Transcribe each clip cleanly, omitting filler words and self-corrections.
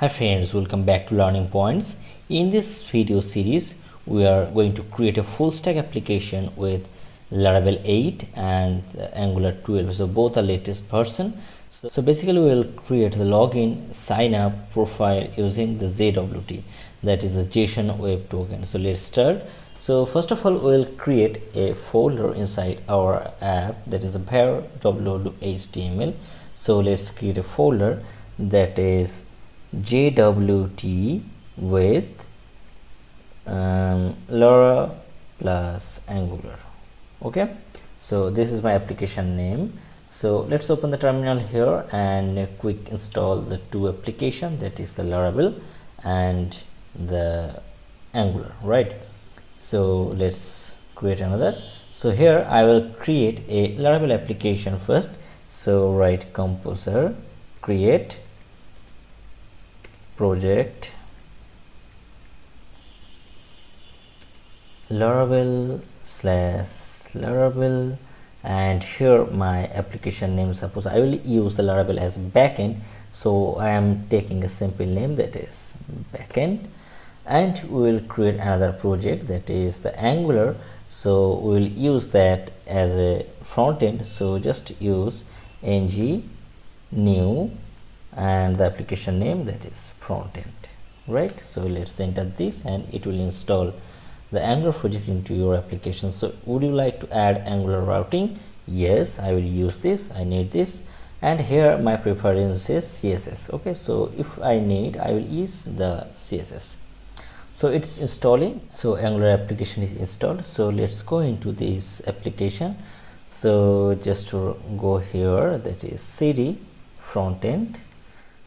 Hi friends, welcome back to Learning Points. In this video series, we are going to create a full stack application with Laravel 8 and Angular 12. So both are latest version. So basically we will create the login sign up profile using the JWT, that is a JSON web token. So let's start. So first of all, we will create a folder inside our app, that is a var www.html. So let's create a folder that is JWT with Lara plus Angular. Okay, so this is my application name. So let's open the terminal here and quick install the two application, that is the Laravel and the Angular, right? So let's create another. So here I will create a Laravel application first. So write composer create project Laravel / Laravel, and here my application name, suppose I will use the Laravel as backend, so I am taking a simple name, that is backend, and we will create another project, that is the Angular. So we will use that as a front end, so just use ng new and the application name, that is front end, right? So let's enter this and it will install the Angular project into your application. So would you like to add Angular routing? Yes, I will use this, I need this, and here my preference is CSS. Okay, so if I need, I will use the CSS. So it's installing, so Angular application is installed. So let's go into this application. So just to go here, that is cd front end,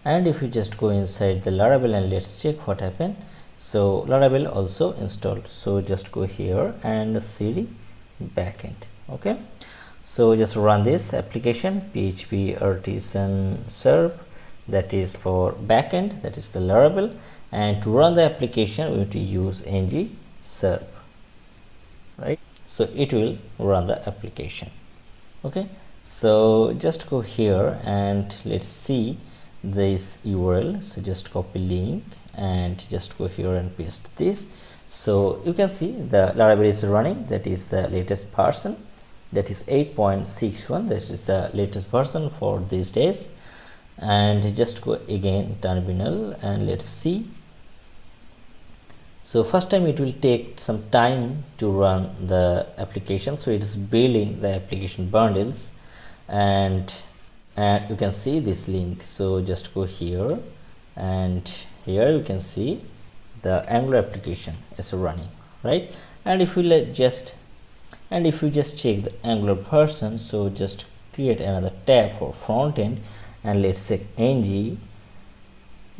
and if you just go inside the Laravel and let's check what happened. So Laravel also installed, so just go here and cd backend. Okay, so just run this application php artisan serve, that is for backend, that is the Laravel, and to run the application we need to use ng serve, right? So it will run the application. Okay, so just go here and let's see this URL. So just copy link and just go here and paste this. So you can see the Laravel is running, that is the latest version, that is 8.61. this is the latest version for these days. And just go again terminal and let's see. So first time it will take some time to run the application, so it is building the application bundles, and you can see this link. So just go here and here you can see the Angular application is running, right? And if you just check the Angular version, so just create another tab for front end and let's say ng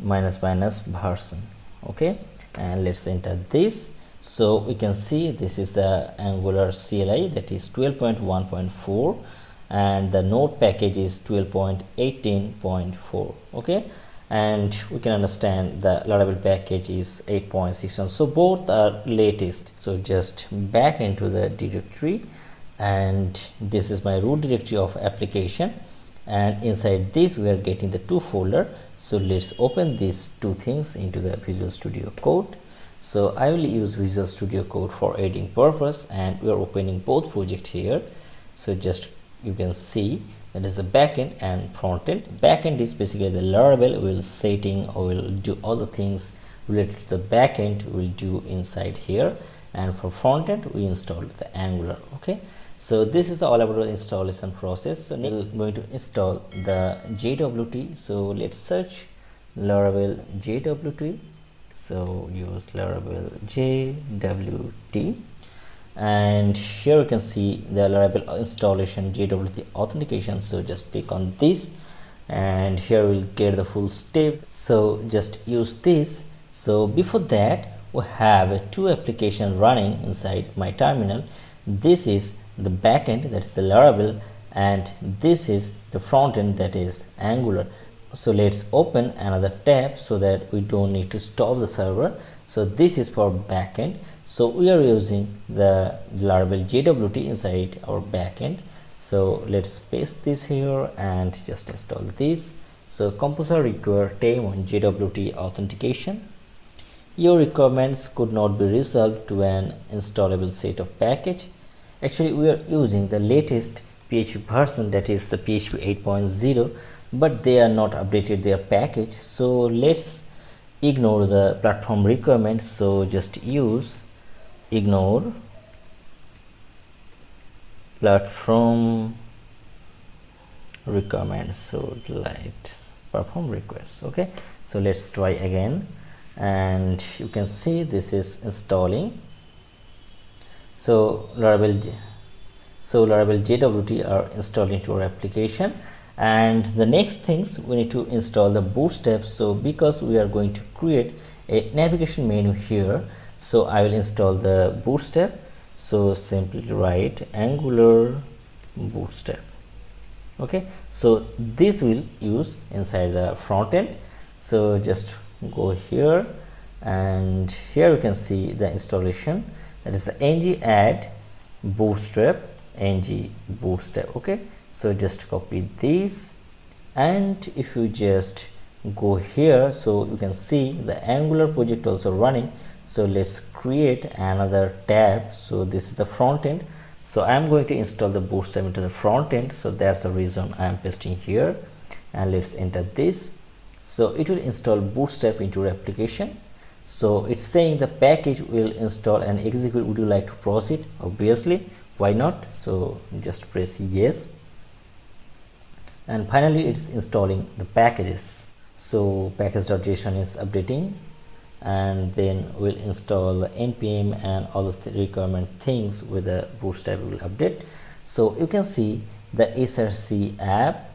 -- version. Okay, and let's enter this. So we can see this is the Angular CLI, that is 12.1.4, and the node package is 12.18.4. okay, and we can understand the Laravel package is 8.61. so both are latest. So just back into the directory, and this is my root directory of application, and inside this we are getting the two folder. So let's open these two things into the Visual Studio Code. So I will use Visual Studio Code for editing purpose, and we are opening both project here. So just you can see that is the backend and front end. Backend is basically the Laravel will setting or will do all the things related to the backend will do inside here, and for front end we installed the Angular. Okay, so this is all about the installation process. So now we're going to install the JWT. So let's search Laravel JWT. So use Laravel JWT, and here you can see the Laravel installation JWT authentication. So just click on this, and here we'll get the full step. So just use this. So before that, we have two applications running inside my terminal. This is the backend, that is the Laravel, and this is the front end, that is Angular. So let's open another tab so that we don't need to stop the server. So this is for backend. So we are using the Laravel JWT inside our backend. So let's paste this here and just install this. So composer require time on JWT authentication. Your requirements could not be resolved to an installable set of package. Actually, we are using the latest PHP version, that is the PHP 8.0, but they are not updated their package. So let's ignore the platform requirements. So just use ignore platform requirements, so let's perform requests. Okay, so let's try again, and you can see this is installing. So Laravel JWT are installed into our application, and the next things we need to install the Bootstrap. So because we are going to create a navigation menu here, so I will install the Bootstrap. So simply write Angular Bootstrap. Okay, so this will use inside the front end. So just go here, and here you can see the installation, that is the ng add bootstrap ng bootstrap. Okay, so just copy this, and if you just go here, so you can see the Angular project also running. So let's create another tab. So this is the front end, so I am going to install the Bootstrap into the front end, so that's the reason I am pasting here, and let's enter this. So it will install Bootstrap into your application. So it's saying the package will install and execute. Would you like to proceed? Obviously, why not? So just press yes, and finally it's installing the packages. So package.json is updating, and then we'll install the npm and all those requirement things with the Bootstrap will update. So you can see the src app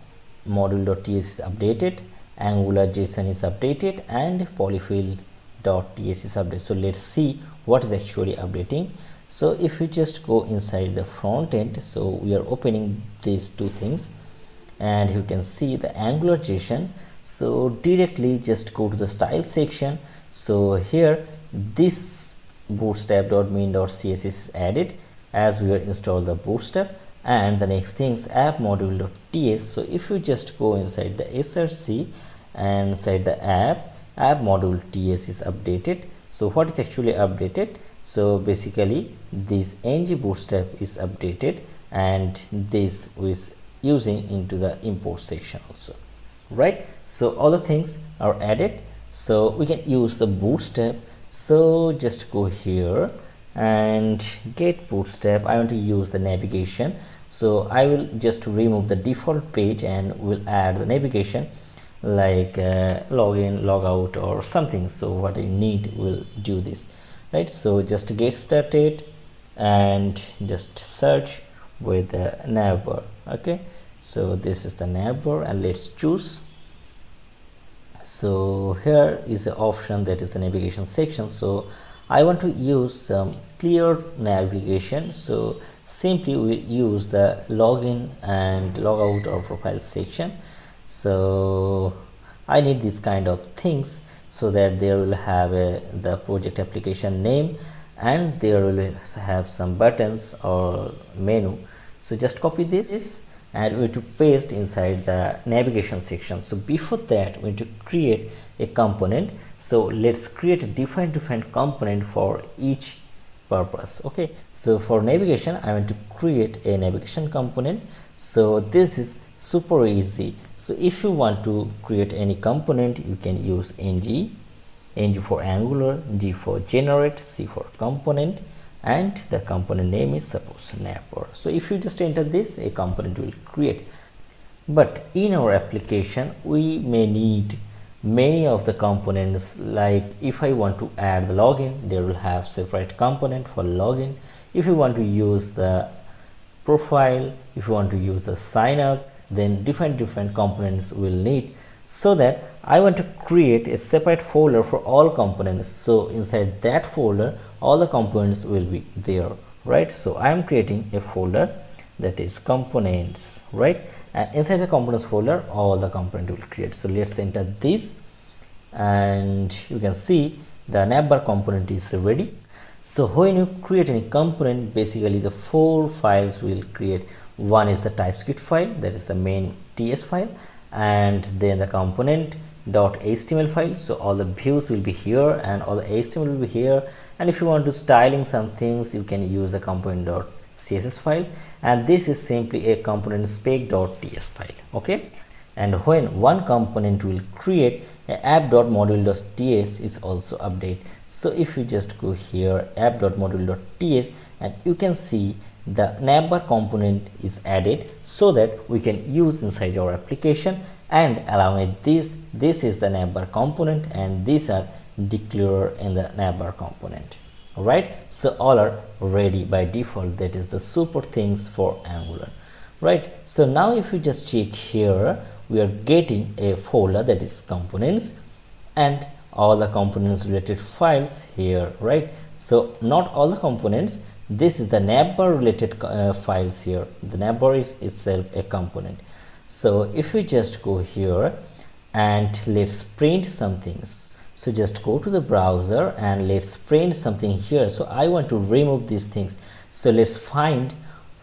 module.ts is updated, Angular JSON is updated, and polyfill.ts is updated. So let's see what is actually updating. So if you just go inside the front end, so we are opening these two things, and you can see the Angular JSON. So directly just go to the style section. So here this bootstrap.min.css is added as we are installed the Bootstrap, and the next things app module.ts. So if you just go inside the src and inside the app module.ts is updated. So what is actually updated? So basically this ng bootstrap is updated, and this is using into the import section also, right? So all the things are added, so we can use the Bootstrap. So just go here and get Bootstrap. I want to use the navigation, so I will just remove the default page and will add the navigation like login, logout or something. So what I need will do this, right? So just get started and just search with the navbar. Okay, so this is the navbar, and let's choose. So here is the option, that is the navigation section. So I want to use some clear navigation, so simply we use the login and logout or profile section. So I need this kind of things, so that there will have the project application name, and there will have some buttons or menu. So just copy this and we need to paste inside the navigation section. So before that we need to create a component. So let's create a different component for each purpose. Okay, so for navigation I want to create a navigation component. So this is super easy. So if you want to create any component, you can use ng for Angular, G for generate, C for component, and the component name is suppose navbar. So if you just enter this, a component will create. But in our application we may need many of the components, like if I want to add the login, they will have separate component for login. If you want to use the profile, if you want to use the sign up, then different components will need. So that I want to create a separate folder for all components. So inside that folder all the components will be there, right? So I am creating a folder that is components, right? And inside the components folder all the component will create. So let's enter this, and you can see the navbar component is ready. So when you create any component, basically the 4 files will create. One is the TypeScript file, that is the main TS file, and then the component .html file. So all the views will be here and all the HTML will be here, and if you want to styling some things, you can use the component.css file, and this is simply a component spec.ts file. Okay, and when one component will create, a app.module.ts is also update. So if you just go here app.module.ts, and you can see the navbar component is added so that we can use inside our application, and along with this is the navbar component, and these are declared in the navbar component. All right, so all are ready by default. That is the super things for Angular, right? So now if you just check here, we are getting a folder that is components and all the components related files here, right? So not all the components, this is the navbar related files here. The navbar is itself a component. So if we just go here and let's print some things, so just go to the browser and let's print something here. So I want to remove these things, so let's find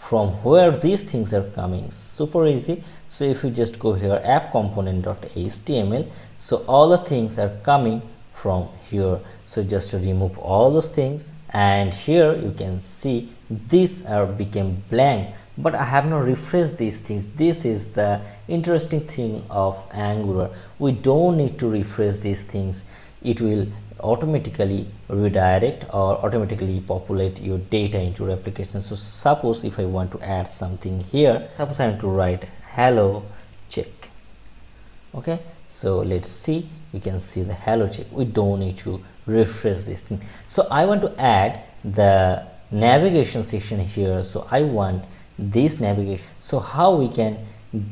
from where these things are coming. Super easy. So if you just go here app component.html, so all the things are coming from here. So just to remove all those things, and here you can see these are became blank, but I have not refreshed these things. This is the interesting thing of Angular. We don't need to refresh these things. It will automatically redirect or automatically populate your data into your application. So suppose if I want to add something here, suppose I want to write hello check. Okay, so let's see, you can see the hello check. We don't need to refresh this thing. So I want to add the navigation section here. So I want this navigation. So how we can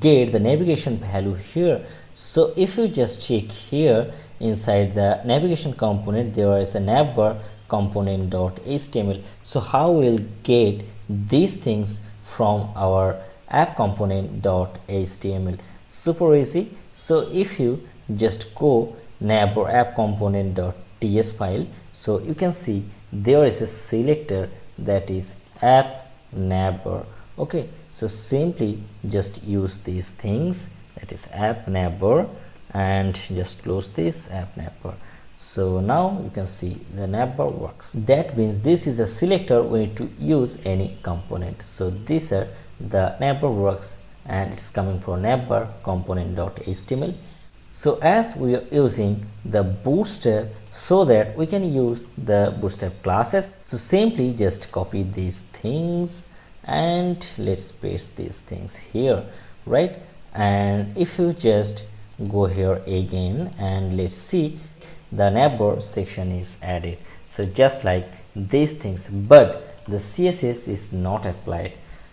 get the navigation value here? So if you just check here inside the navigation component, there is a navbar component.html. So how we'll get these things from our app component.html? Super easy. So if you just go navbar app component.ts file, so you can see there is a selector that is app navbar. Okay, so simply just use these things, that is app navbar, and just close this app navbar. So now you can see the navbar works. That means this is a selector we need to use any component. So these are the navbar works, and it's coming from navbar component.html. So as we are using the Bootstrap, so that we can use the Bootstrap classes, so simply just copy these things and let's paste these things here, right? And if you just go here again and let's see, the navbar section is added. So just like these things, but the CSS is not applied.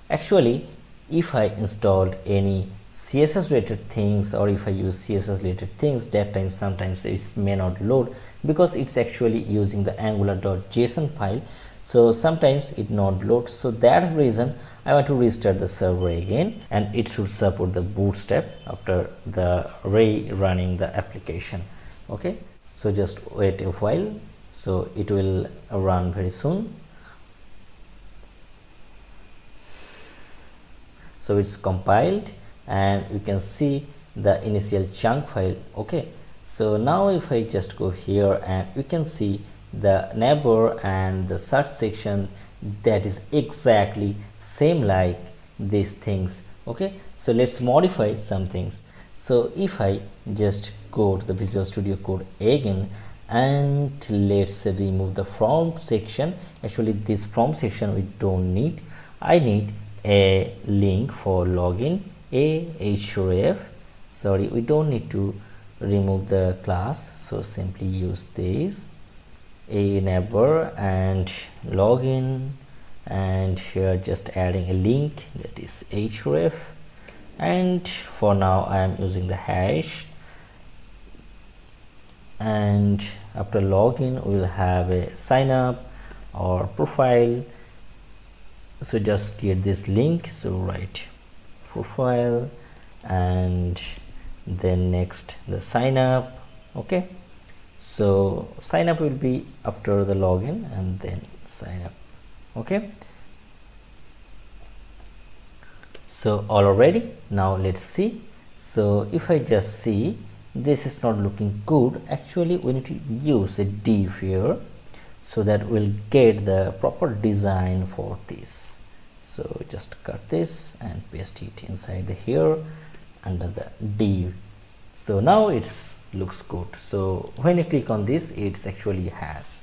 Actually, if I installed any CSS related things, or if I use CSS related things, that time sometimes it may not load because it's actually using the angular.json file. So sometimes it not loads. So that's the reason I want to restart the server again, and it should support the Bootstrap after the rerunning the application. Okay, so just wait a while, so it will run very soon. So it's compiled and you can see the initial chunk file. Okay, so now if I just go here and you can see the navbar and the search section, that is exactly same like these things. Okay, so let's modify some things. So if I just go to the Visual Studio Code again and let's remove the from section. Actually this from section we don't need. I need a link for login, a href. Sorry, we don't need to remove the class, so simply use this a navbar and login, and here just adding a link, that is href, and for now I am using the hash, and after login we will have a sign up or profile. So just get this link, so write profile and then next the sign up. Okay, so sign up will be after the login and then sign up. Okay, so all ready. Now let's see. So if I just see, this is not looking good. Actually we need to use a div here so that we'll get the proper design for this. So just cut this and paste it inside here under the div. So now it looks good. So when you click on this, it's actually has.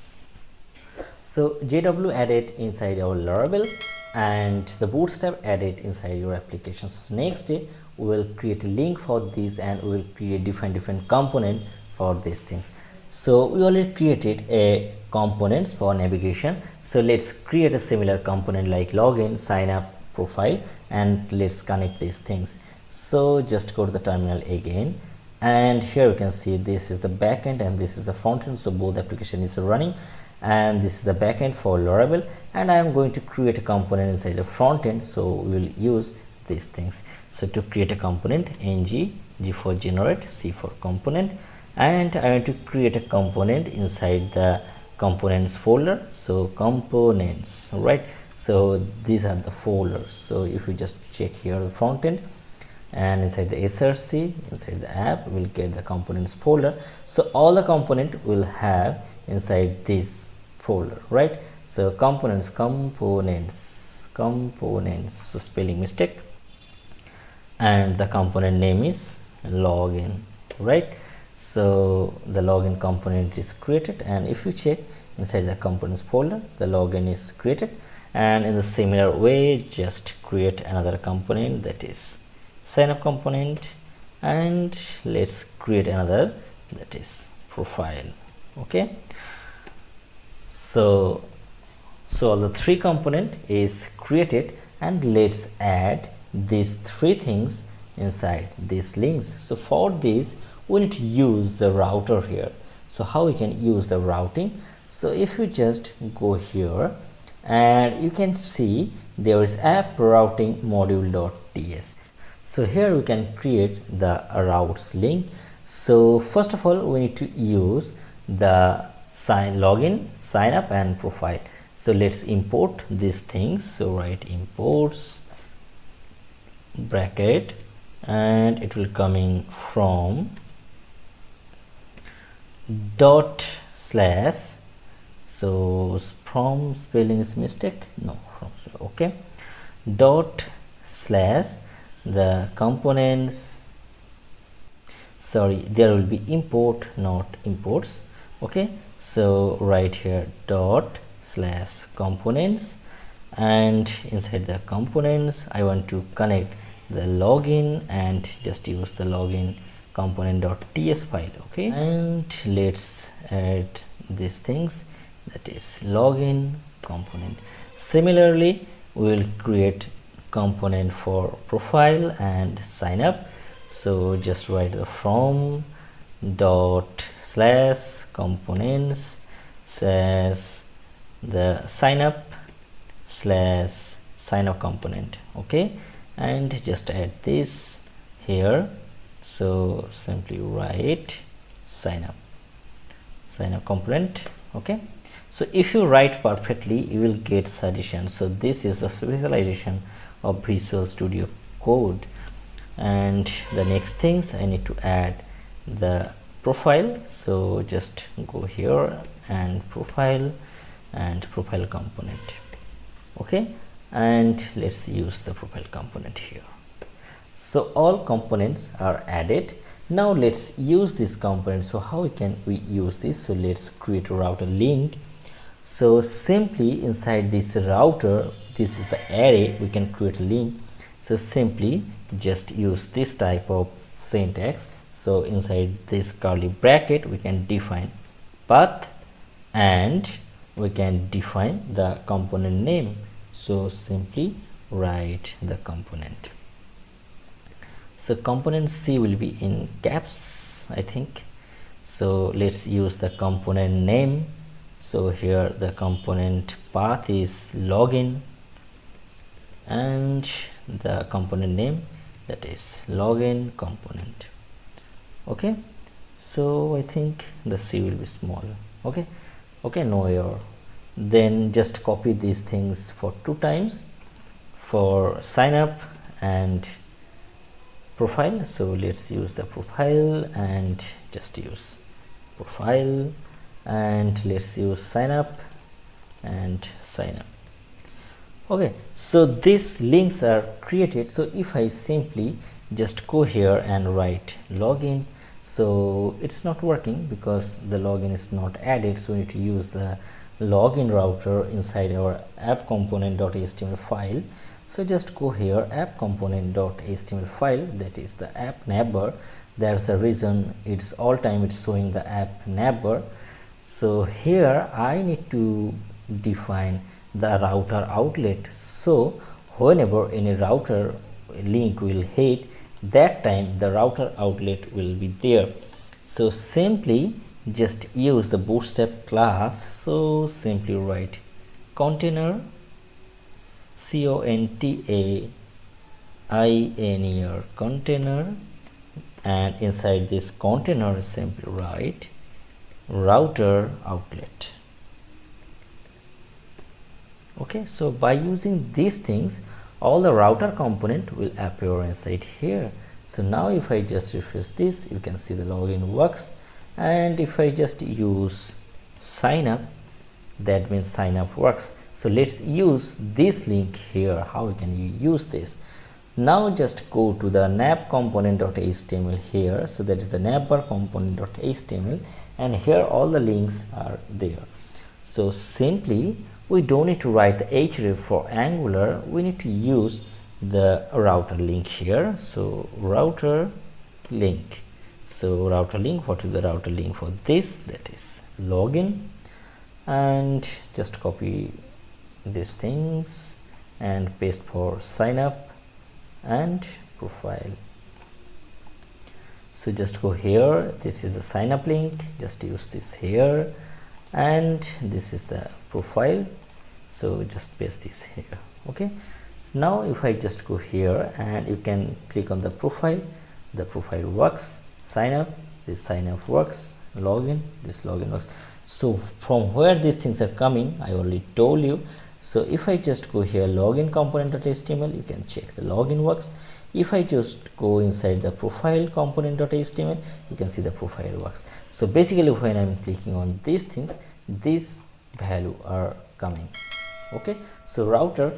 So JW added inside our Laravel and the Bootstrap added inside your application. So next day we will create a link for this and we will create different component for these things. So we already created a components for navigation. So let's create a similar component like login, sign up, profile, and let's connect these things. So just go to the terminal again, and here you can see this is the backend and this is the front end. So both application is running, and this is the backend for Laravel, and I am going to create a component inside the front end. So we will use these things. So to create a component, ng, g for generate, c for component, and I want to create a component inside the components folder. So components, right? So these are the folders. So if you just check here the front end, and inside the src, inside the app, we'll get the components folder. So all the component will have inside this folder, right? So components, so spelling mistake, and the component name is login, right? So the login component is created, and if you check inside the components folder, the login is created. And in the similar way, just create another component, that is sign up component, and let's create another, that is profile. Okay, so all the three component is created, and let's add these three things inside these links. So for this we need to use the router here. So how we can use the routing? So if you just go here, and you can see there is app routing module.ts. So here we can create the routes link. So first of all we need to use the login, sign up, and profile. So let's import these things. So write imports bracket, and it will coming from dot slash, so from spelling is mistake, no, okay, dot slash the components, sorry, there will be import, not imports. Okay, so right here dot slash components, and inside the components I want to connect the login and just use the login component.ts file. Okay, and let's add these things, that is login component. Similarly we will create component for profile and sign up. So just write the from dot slash components slash the sign up slash sign up component. Okay, and just add this here. So simply write sign up component. Okay, so if you write perfectly you will get suggestions. So this is the visualization of Visual Studio Code. And the next things I need to add the profile. So just go here and profile component. Okay, and let's use the profile component here. So all components are added. Now let's use this component. So how can we use this? So let's create a router link. So simply inside this router, this is the array, we can create a link. So simply just use this type of syntax. So inside this curly bracket we can define path and we can define the component name. So simply write the component. So component C will be in caps, I think. So let's use the component name. So here the component path is login and the component name, that is login component. Okay, so I think the C will be small. Okay, no error. Then just copy these things for 2 times for sign up and profile. So let's use the profile and just use profile, and let's use sign up and sign up. Okay, so these links are created. So if I simply just go here and write login, so it's not working because the login is not added. So we need to use the login router inside our app component.html file. So just go here, app component.html file, that is the app neighbor. There's a reason it's all time it's showing the app neighbor. So here I need to define the router outlet. So whenever any router link will hit, that time the router outlet will be there. So simply just use the Bootstrap class. So simply write container, container, container, and inside this container simply write router outlet. Okay, so by using these things, all the router component will appear inside here. So now if I just refresh this, you can see the login works. And if I just use sign up, that means sign up works. So let's use this link here. How can you use this? Now just go to the nav component.html here. So that is the navbar component.html, and here all the links are there. So simply we don't need to write the href for Angular. We need to use the router link here. So router link. So router link, what is the router link for this? That is login. And just copy these things and paste for sign up and profile. So just go here, this is the sign up link, just use this here, and this is the profile. So just paste this here. Okay, now if I just go here and you can click on the profile works, sign up, this sign up works, login, this login works. So from where these things are coming, I already told you. So if I just go here, login component.html, you can check the login works. If I just go inside the profile component.html, you can see the profile works. So basically when I'm clicking on these things, these value are coming. Okay, so router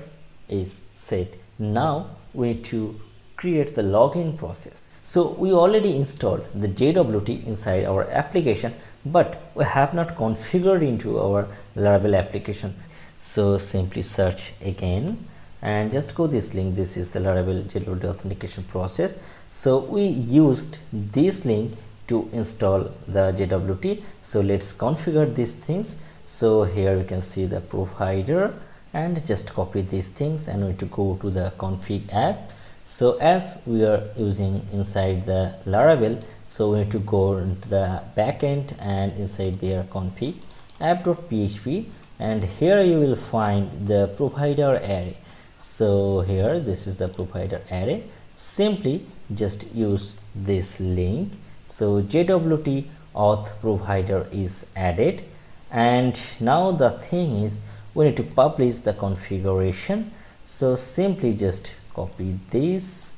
is set. Now we need to create the login process. So we already installed the JWT inside our application, but we have not configured into our Laravel applications. So simply search again and just go this link. This is the Laravel JWT authentication process. So we used this link to install the JWT. So let's configure these things. So here you can see the provider, and just copy these things and we need to go to the config app. So as we are using inside the Laravel, so we need to go into the backend and inside their config app.php, and here you will find the provider array. So here this is the provider array. Simply just use this link. So JWT auth provider is added, and now the thing is we need to publish the configuration. So simply just copy this,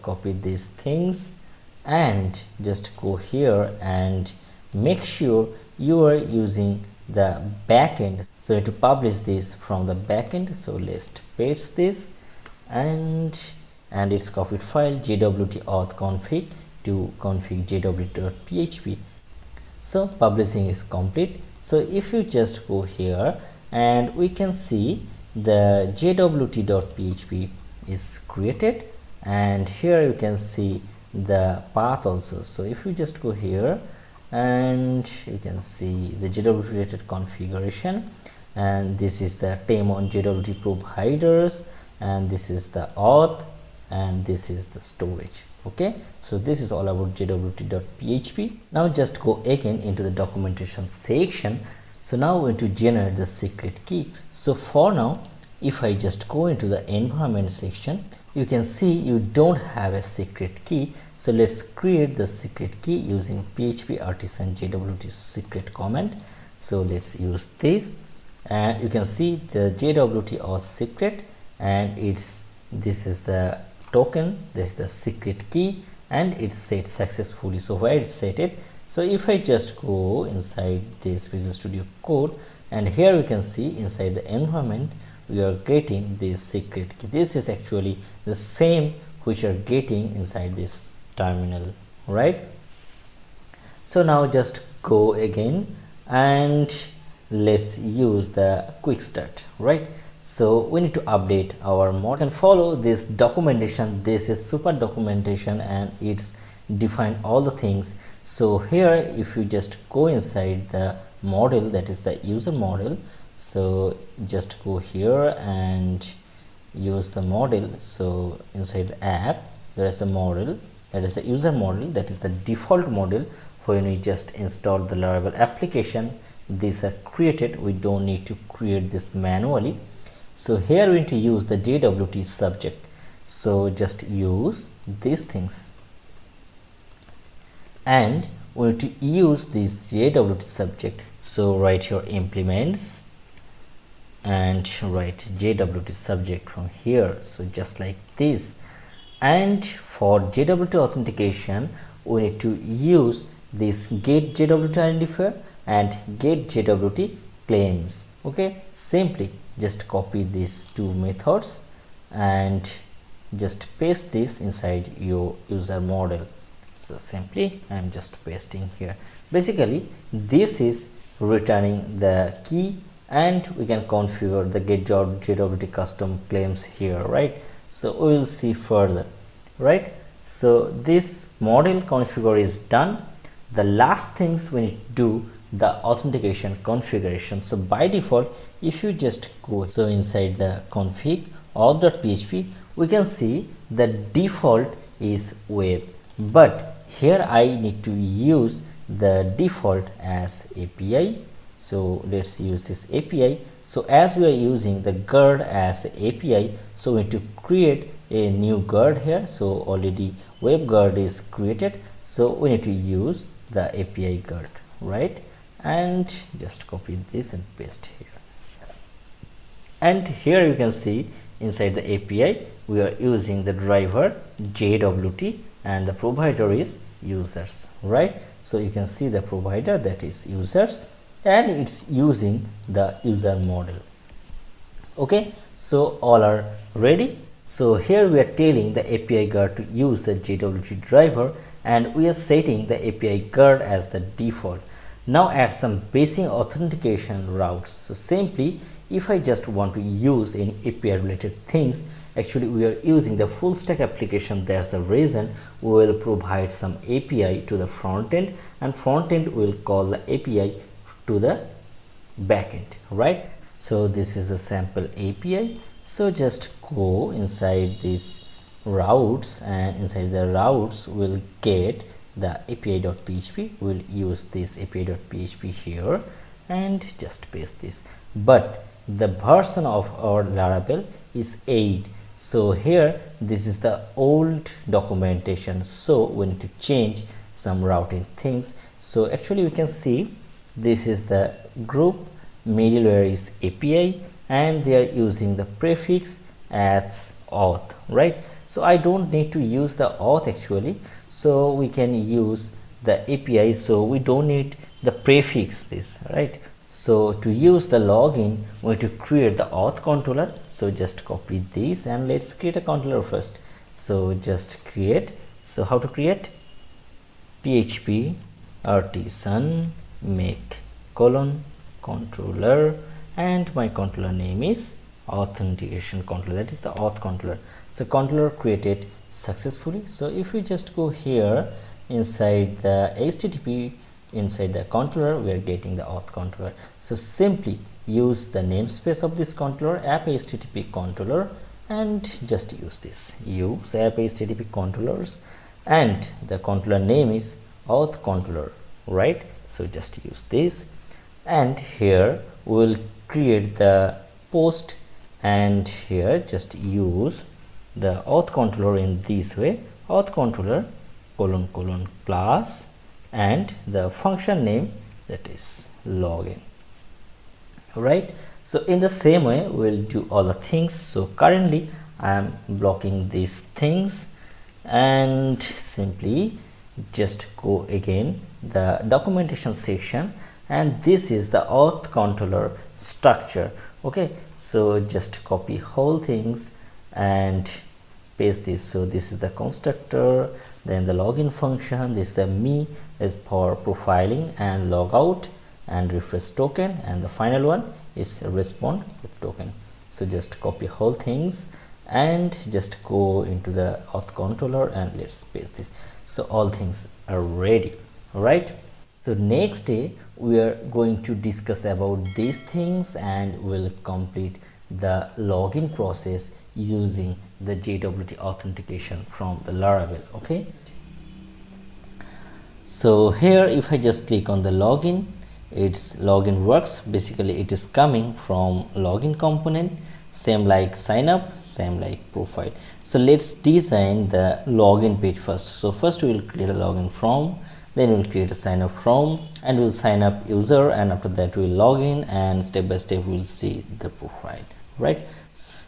copy these things and just go here and make sure you are using the backend. So you have to publish this from the backend. So let's paste this and its copied file JWT auth config to config jwt.php. So publishing is complete. So if you just go here and we can see the jwt.php is created, and here you can see the path also. So if you just go here and you can see the JWT related configuration, and this is the theme on JWT providers, and this is the auth, and this is the storage. Okay, so this is all about jwt.php. Now just go again into the documentation section. So now we're going to generate the secret key. So for now, if I just go into the environment section, you can see you don't have a secret key. So let's create the secret key using php artisan jwt secret command. So let's use this, and you can see the jwt auth secret, and this is the token, this is the secret key, and it's set successfully. So where it's set it, so if I just go inside this Visual Studio Code, and here we can see inside the environment we are getting this secret key. This is actually the same which are getting inside this terminal, right? So now just go again and let's use the quick start, right? So we need to update our model and follow this documentation. This is super documentation and it's defined all the things. So here if you just go inside the model, that is the user model, so just go here and use the model. So inside the app there is a model, that is the user model, that is the default model. When we just install the Laravel application, these are created, we don't need to create this manually. So here we need to use the JWT subject, so just use these things, and we need to use this JWT subject. So write your implements and write JWT subject from here, so just like this. And for JWT authentication we need to use this get JWT identifier and get JWT claims. Okay, simply just copy these two methods and just paste this inside your user model. So simply I am just pasting here. Basically this is returning the key, and we can configure the get JWT custom claims here, right? So we will see further, right? So this model configure is done. The last things we need to do, the authentication configuration. So by default, if you just go, so inside the config auth.php, we can see the default is web, but here I need to use the default as API. So let's use this API. So as we are using the guard as API, so we need to create a new guard here. So already web guard is created, so we need to use the API guard, right? And just copy this and paste here. And here you can see inside the API we are using the driver JWT and the provider is users, right? So you can see the provider, that is users, and it's using the user model. Okay, so all are ready. So here we are telling the API guard to use the JWT driver, and we are setting the API guard as the default. Now add some basic authentication routes. So simply if I just want to use any API related things, actually we are using the full stack application, there's a reason we will provide some API to the front end, and front end will call the API to the backend, right? So this is the sample API. So just go inside these routes, and inside the routes we'll get the api.php. we'll use this api.php here and just paste this, but the version of our Laravel is 8. So here this is the old documentation, so we need to change some routing things. So actually we can see this is the group, middleware is API, and they are using the prefix as auth, right? So I don't need to use the auth actually, so we can use the API, so we don't need the prefix this, right? So to use the login we need to create the auth controller. So just copy this and let's create a controller first. So just create, so how to create, php artisan make controller, and my controller name is authentication controller, that is the auth controller. So controller created successfully. So if we just go here inside the HTTP, inside the controller we are getting the auth controller. So simply use the namespace of this controller, app HTTP controller, and just use this, use app HTTP controllers, and the controller name is auth controller, right? So just use this, and here we will create the post, and here just use the auth controller in this way, auth controller : class, and the function name, that is login, right? So in the same way we'll do all the things. So currently I am blocking these things, and simply just go again the documentation section, and this is the auth controller structure. Okay, so just copy whole things and paste this. So this is the constructor, then the login function, this is the me is for profiling and logout and refresh token, and the final one is respond with token. So just copy whole things and just go into the auth controller and let's paste this. So all things are ready, right? So next day we are going to discuss about these things and we'll complete the login process using the JWT authentication from the Laravel. Okay, so here if I just click on the login, its login works. Basically it is coming from login component, same like sign up, same like profile. So let's design the login page first. So first we will create a login form, then we will create a sign up form, and we will sign up user, and after that we will log in, and step by step we will see the profile, right?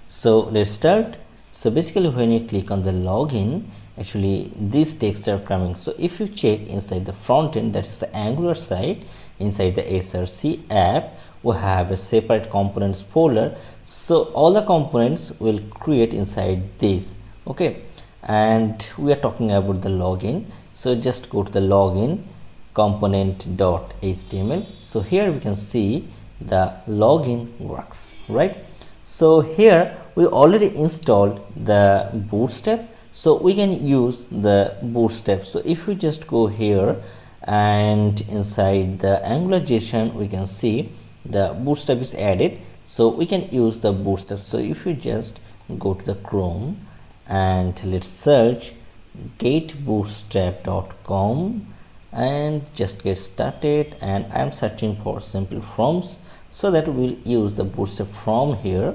So let's start. So basically when you click on the login, actually these texts are coming. So if you check inside the front end, that is the Angular side, inside the src app we have a separate components folder. So all the components will create inside this. Okay, and we are talking about the login. So just go to the login component.html. So here we can see the login works, right? So here we already installed the Bootstrap, so we can use the Bootstrap. So if we just go here and inside the AngularJSON we can see the Bootstrap is added, so we can use the Bootstrap. So if you just go to the Chrome and let's search getbootstrap.com and just get started, and I am searching for simple forms, so that we'll use the Bootstrap from here,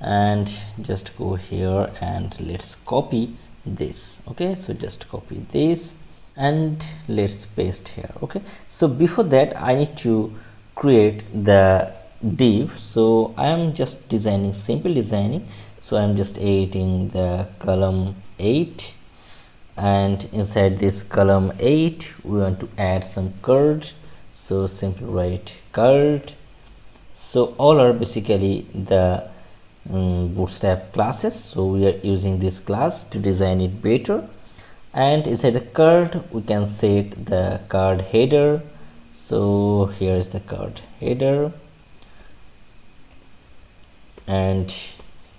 and just go here and let's copy this. Okay, so just copy this and let's paste here. Okay, so before that I need to create the div. So I am just designing, simple designing. So I'm just editing the column 8, and inside this column 8 we want to add some card. So simply write card. So all are basically the Bootstrap classes, so we are using this class to design it better. And inside the card we can set the card header. So here is the card header, and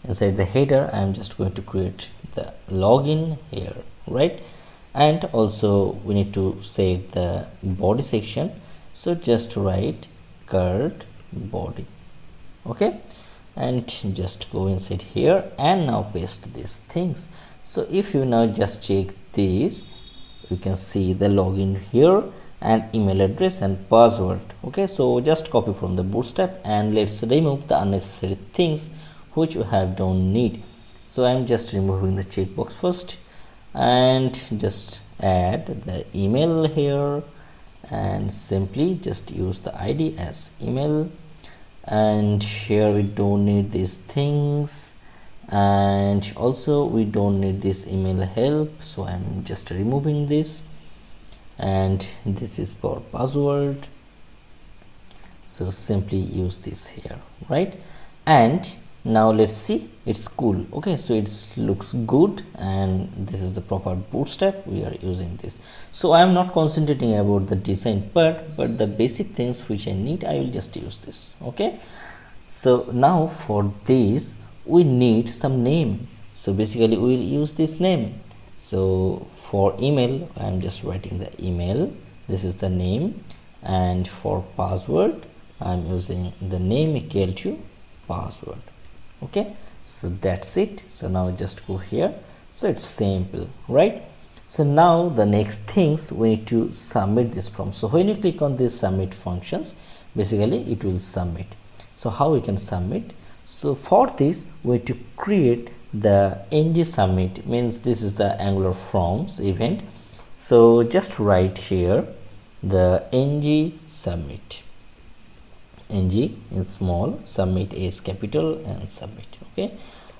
inside the header I am just going to create the login here, right? And also we need to set the body section. So just write card body. Okay, and just go inside here and now paste these things. So if you now just check this, you can see the login here and email address and password. Okay, so just copy from the Bootstrap and let's remove the unnecessary things which you don't need. So I'm just removing the checkbox first and just add the email here, and simply just use the ID as email. And here we don't need these things, and also we don't need this email help, so I'm just removing this, and this is for password. So simply use this here, right? And now let's see, it's cool. Okay, so it looks good, and this is the proper Bootstrap we are using this. So I am not concentrating about the design part, but the basic things which I need I will just use this. Okay, so now for this we need some name. So basically we will use this name. So for email I am just writing the email, this is the name, and for password I am using the name equal to password. Okay, so that's it. So now just go here. So it's simple, right? So now the next things we need to submit this from. So when you click on this submit functions, basically it will submit. So how we can submit? So for this we need to create the ng submit, means this is the Angular forms event. So just write here the ng submit, ng in small, submit is capital, and submit. Okay,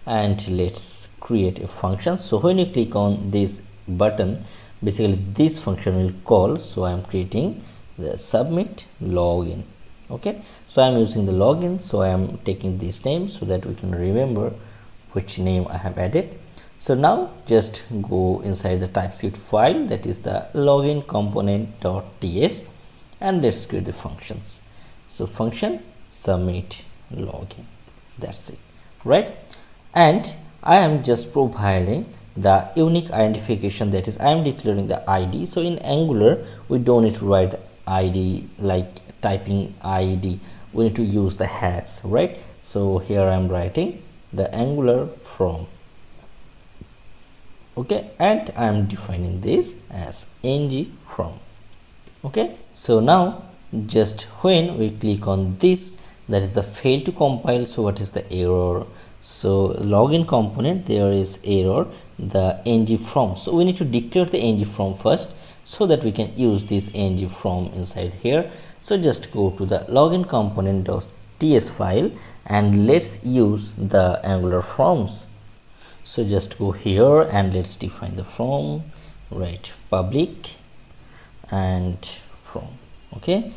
and let's create a function. So when you click on this button, basically this function will call. So I am creating the submit login. Okay, so I am using the login, so I am taking this name so that we can remember which name I have added. So now just go inside the TypeScript file, that is the login component.ts, and let's create the functions. So function submit login, that's it, right? And I am just providing the unique identification, that is I am declaring the ID. So in Angular we don't need to write ID like typing ID, we need to use the hash, right? So here I am writing the Angular from, okay, and I am defining this as ng from. Okay, so now just when we click on this, that is the fail to compile. So what is the error? So login component, there is error, the ng from. So we need to declare the ng from first so that we can use this ng from inside here. So just go to the login component.ts file and let's use the Angular forms. So just go here and let's define the from, right, public and from. Okay,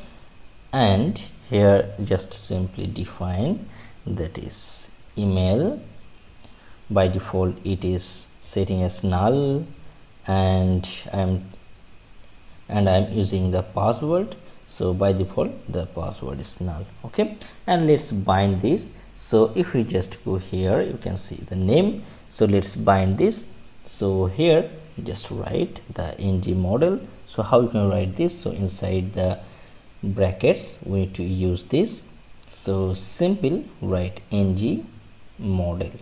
and here just simply define, that is email. By default it is setting as null, and I'm using the password. So by default the password is null. Okay, and let's bind this. So if we just go here, you can see the name. So let's bind this. So here just write the ng model. So how you can write this? So inside the brackets we need to use this. So simple write ng model,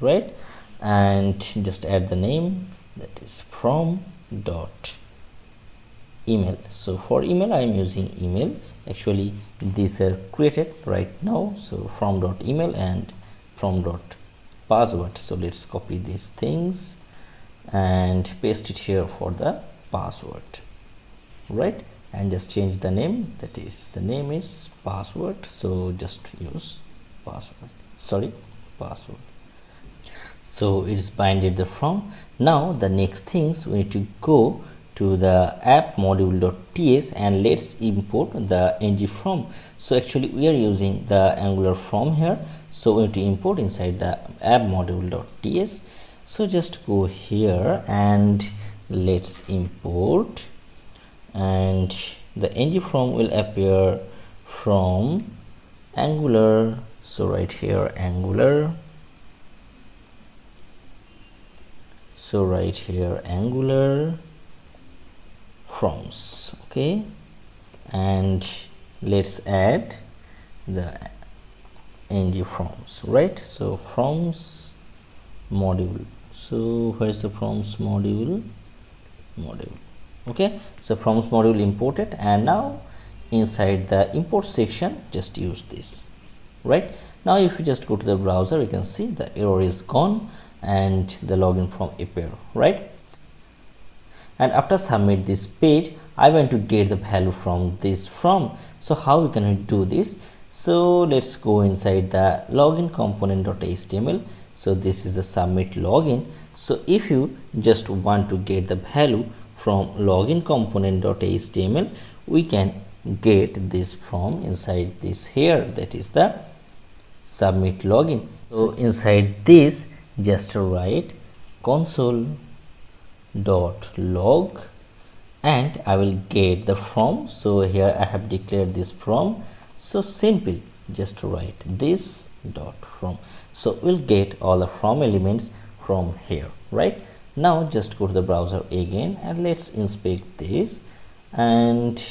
right? And just add the name, that is from dot email. So for email I am using email. Actually these are created right now. So from dot email and from dot password. So let's copy these things and paste it here for the password, right? And just change the name, that is the name is password. So just use password, sorry, password. So it's binded the from. Now the next things, we need to go to the app module.ts and let's import the ng from. So actually we are using the Angular from here, so we need to import inside the app module.ts. So just go here and let's import, and the ng from will appear from Angular. So right here Angular, so right here Angular froms. Okay, and let's add the ng froms, right? So froms module. So where's the froms module? Okay, so froms module imported, and now inside the import section just use this, right? Now if you just go to the browser, you can see the error is gone and the login from appear, right? And after submit this page, I want to get the value from this from. So how we can do this? So let's go inside the login component.html. So this is the submit login. So if you just want to get the value from login component.html, we can get this from inside this here, that is the submit login. So inside this just write console.log and I will get the from. So here I have declared this from, so simple just write this dot from. So we'll get all the from elements from here, right? Now just go to the browser again and let's inspect this and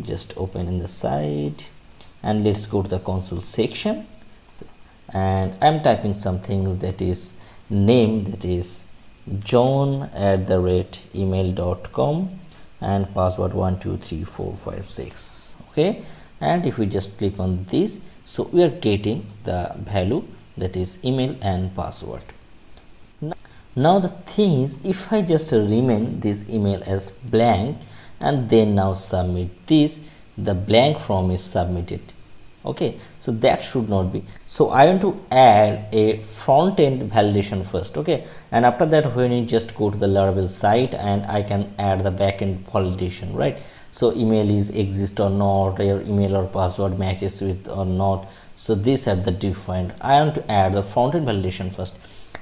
just open in the site, and let's go to the console section. And I'm typing something, that is name, that is john@email.com and password 123456. Okay, and if we just click on this, so we are getting the value, that is email and password. Now the thing is, if I just remain this email as blank and then now submit this, the blank form is submitted, Okay, so that should not be. So I want to add a front end validation first. Okay, and after that when you just go to the Laravel site, and I can add the backend validation, right? So email is exist or not, your email or password matches with or not. So these are the defined. I want to add the front end validation first.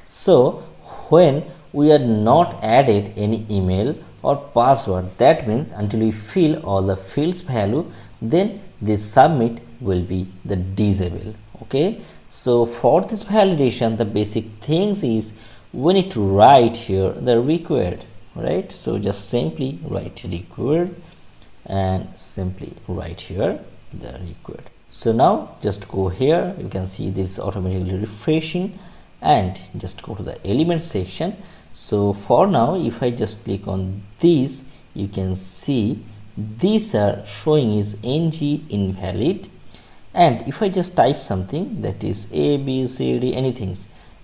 So when we are not added any email or password, that means until we fill all the fields value, then this submit will be the disable. Okay, so for this validation, the basic things is we need to write here the required, right? So just simply write required and simply write here the required. So now just go here, you can see this automatically refreshing, and just go to the element section. So for now, if I just click on this, you can see these are showing is ng invalid, and if I just type something that is a b c d anything,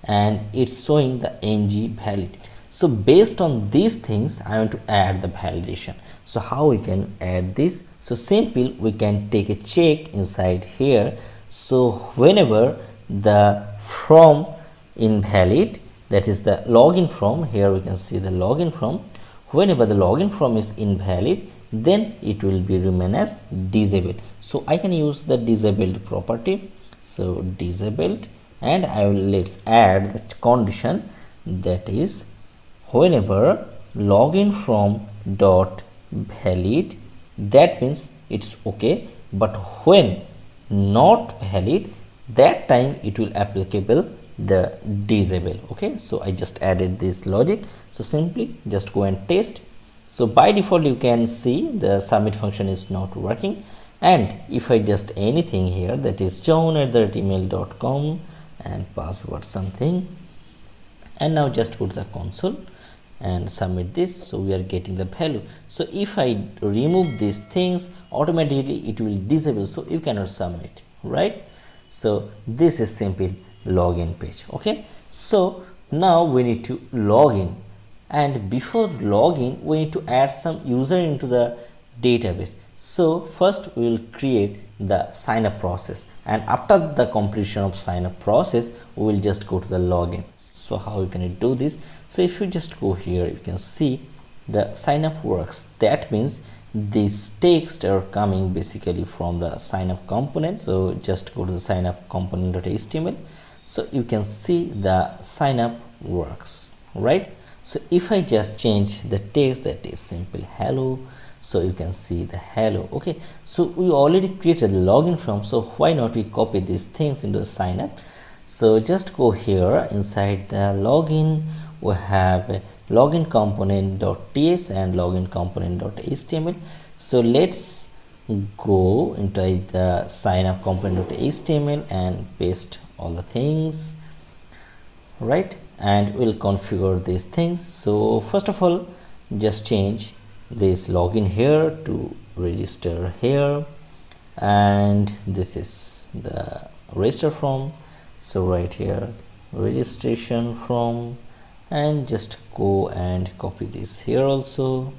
and it's showing the ng valid. So based on these things, I want to add the validation. So how we can add this? So simple, we can take a check inside here. So whenever the from invalid, that is the login from, here we can see the login from, whenever the login from is invalid, then it will be remain as disabled. So I can use the disabled property. So disabled, and I will let's add the condition, that is whenever login from dot valid, that means it's okay, but when not valid, that time it will applicable the disable. Okay, so I just added this logic. So simply just go and test. So by default you can see the submit function is not working, and if I just anything here, that is john@email.com and password something, and now just go to the console and submit this. So we are getting the value. So if I remove these things, automatically it will disable, so you cannot submit, right? So this is simple login page. Okay, so now we need to log in, and before login we need to add some user into the database. So first we will create the sign up process, and after the completion of sign up process we will just go to the login. So how you can do this? So if you just go here, you can see the sign up works. That means these text are coming basically from the sign up component. So just go to the sign up component.html. So you can see the sign up works, right? So if I just change the text, that is simple hello, so you can see the hello. Okay, so we already created the login from, so why not we copy these things into the sign up? So just go here inside the login, we have a login component.ts and login component.html. So let's go into the sign up component.html and paste all the things, right? And we'll configure these things. So first of all, just change this login here to register here, and this is the register form. So right here registration form, and just go and copy this here also,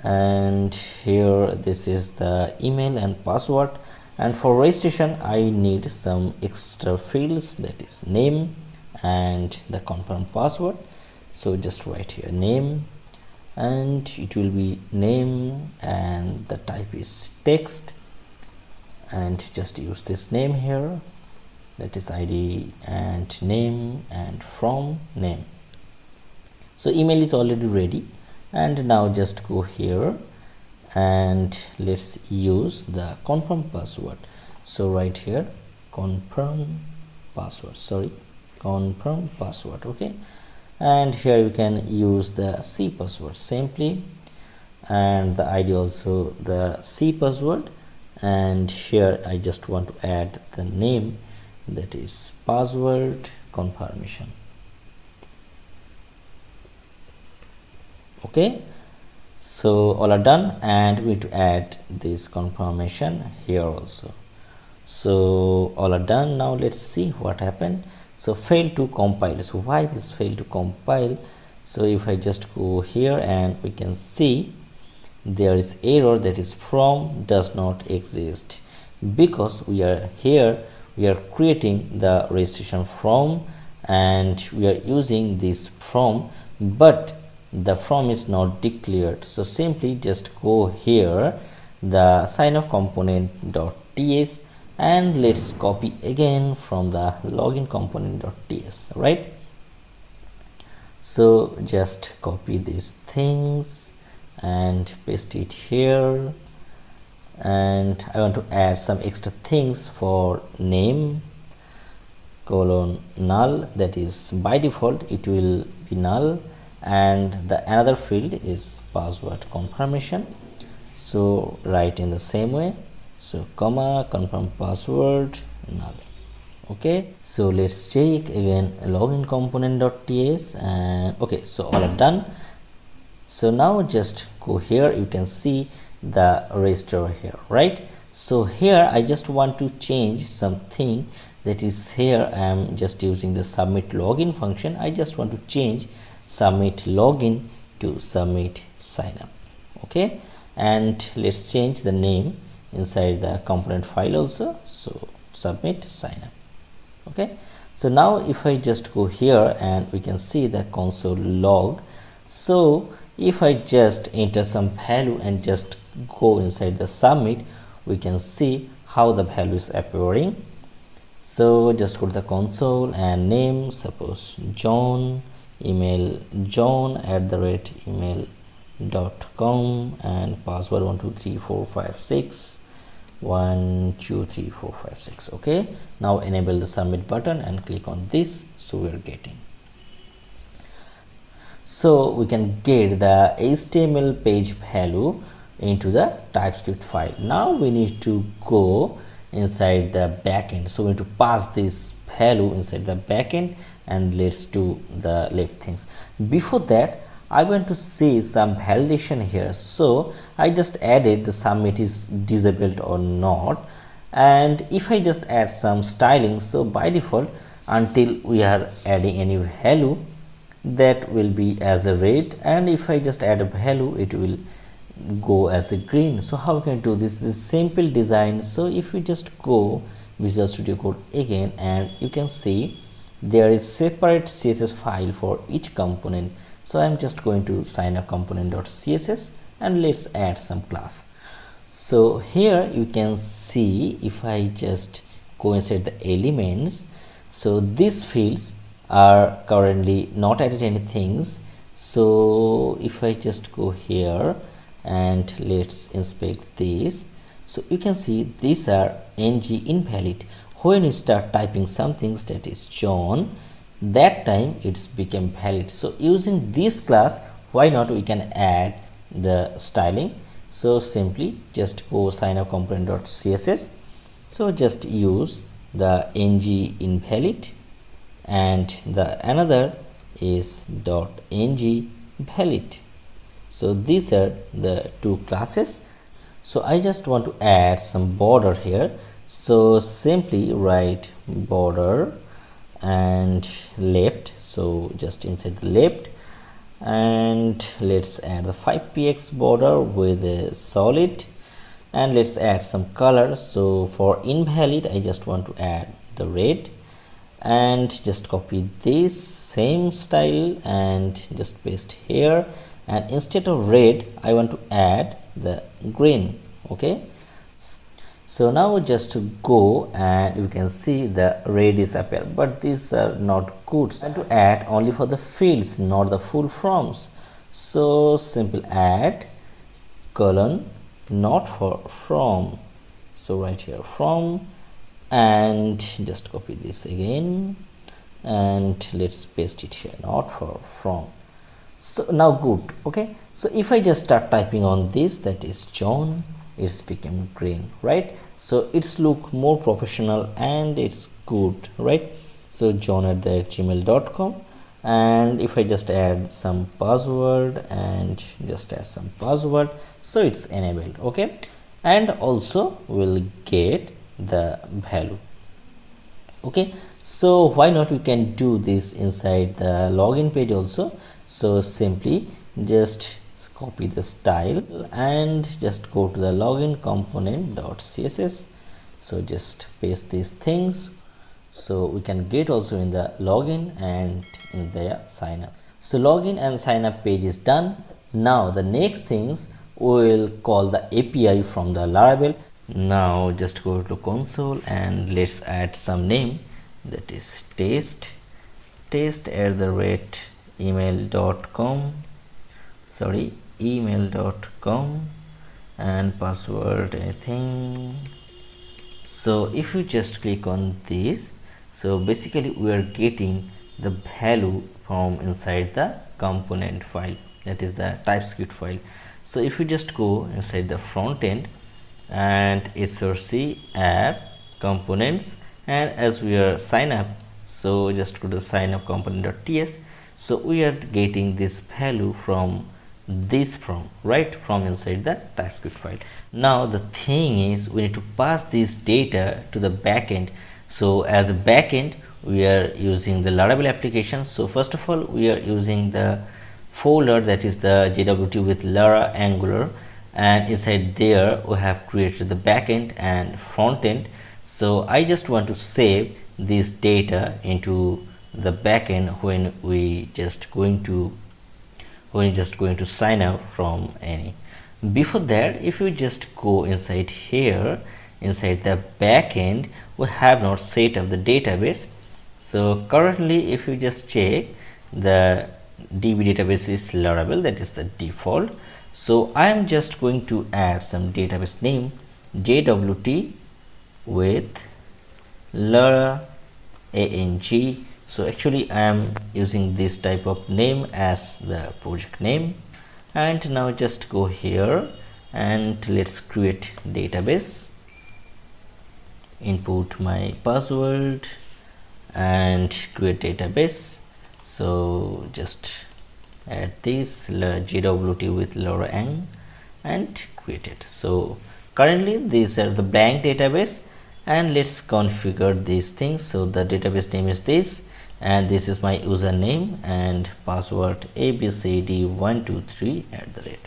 and here this is the email and password. And for registration I need some extra fields, that is name and the confirm password. So just write here name, and it will be name, and the type is text, and just use this name here, that is id and name and from name. So email is already ready, and now just go here and let's use the confirm password. So right here confirm password, confirm password. Okay, and here you can use the C password simply, and the ID also the C password, and here I just want to add the name, that is password confirmation. Okay, so all are done, and we need to add this confirmation here also. So all are done. Now let's see what happened. So fail to compile. So why this fail to compile? So if I just go here, and we can see there is error, that is from does not exist, because we are here, we are creating the registration form and we are using this form, but the form is not declared. So simply just go here, the signup component.ts, and let's copy again from the login component.ts, right? So just copy these things and paste it here, and I want to add some extra things for name colon null, that is by default it will be null, and the another field is password confirmation. So write in the same way, so comma confirm password null. Okay, so let's check again login component.ts, and okay, so all are done. So now just go here, you can see the register here, right? So here I just want to change something, that is here I am just using the submit login function. I just want to change submit login to submit signup. Okay, and let's change the name inside the component file also, so submit signup. Okay, so now if I just go here and we can see the console log. So if I just enter some value and just go inside the submit, we can see how the value is appearing. So just go to the console and name, suppose John, email john@email.com, and password 123456 123456. Okay, now enable the submit button and click on this. So we are getting, so we can get the HTML page value into the TypeScript file. Now we need to go inside the backend, so we need to pass this value inside the backend, and let's do the left things. Before that, I want to see some validation here, so I just added the submit is disabled or not, and if I just add some styling, so by default until we are adding any value, that will be as a red, and if I just add a value, it will go as a green. So how can I do this? This is simple design. So if you just go Visual Studio Code again, and you can see there is separate CSS file for each component. So I'm just going to signup component.css, and let's add some class. So here you can see, if I just go inside the elements, so these fields are currently not added anything. So if I just go here and let's inspect this, so you can see these are ng invalid. When you start typing some things, that is John, that time it's become valid. So using this class, why not we can add the styling. So simply just go signup component.css, so just use the ng invalid, and the another is .ng valid. So these are the two classes. So I just want to add some border here, so simply write border and left, so just inside the left, and let's add the 5px border with a solid, and let's add some color. So for invalid I just want to add the red, and just copy this same style and just paste here, and instead of red I want to add the green. Okay, so now just to go, and you can see the red is appear, but these are not good. So I want to add only for the fields, not the full forms. So simple add colon not for from, so right here from, and just copy this again and let's paste it here, not for from. So now good. Okay, so if I just start typing on this, that is John, it's become green, right? So it's look more professional and it's good, right? So john@gmail.com, and if I just add some password and just add some password, so it's enabled. Okay, and also we'll get the value. Okay, so why not we can do this inside the login page also. So simply just copy the style and just go to the login component.css. So just paste these things so we can get also in the login and in the sign up. So login and sign up page is done. Now the next things we will call the API from the Laravel. Now just go to console and let's add some name, that is test@email.com, email.com, and password anything. So if you just click on this, so basically we are getting the value from inside the component file, that is the TypeScript file. So if you just go inside the front end and src app components, and as we are sign up, so just go to sign up component.ts. so we are getting this value from this from inside the TypeScript file. Now the thing is we need to pass this data to the backend. So as a backend we are using the Laravel application. So first of all we are using the folder, that is the JWT with Lara Angular, and inside there we have created the backend and front end. So I just want to save this data into the backend when we just going to sign up from any. Before that, if you just go inside here, inside the backend, we have not set up the database. So currently if you just check, the DB database is Laravel, that is the default. So I am just going to add some database name, JWT with Lara ANG. So actually I am using this type of name as the project name. And now just go here and let's create database, input my password and create database. So just add this JWT with Lara Ang and create it. So currently these are the blank database, and let's configure these things. So the database name is this, and this is my username and password abcd123@.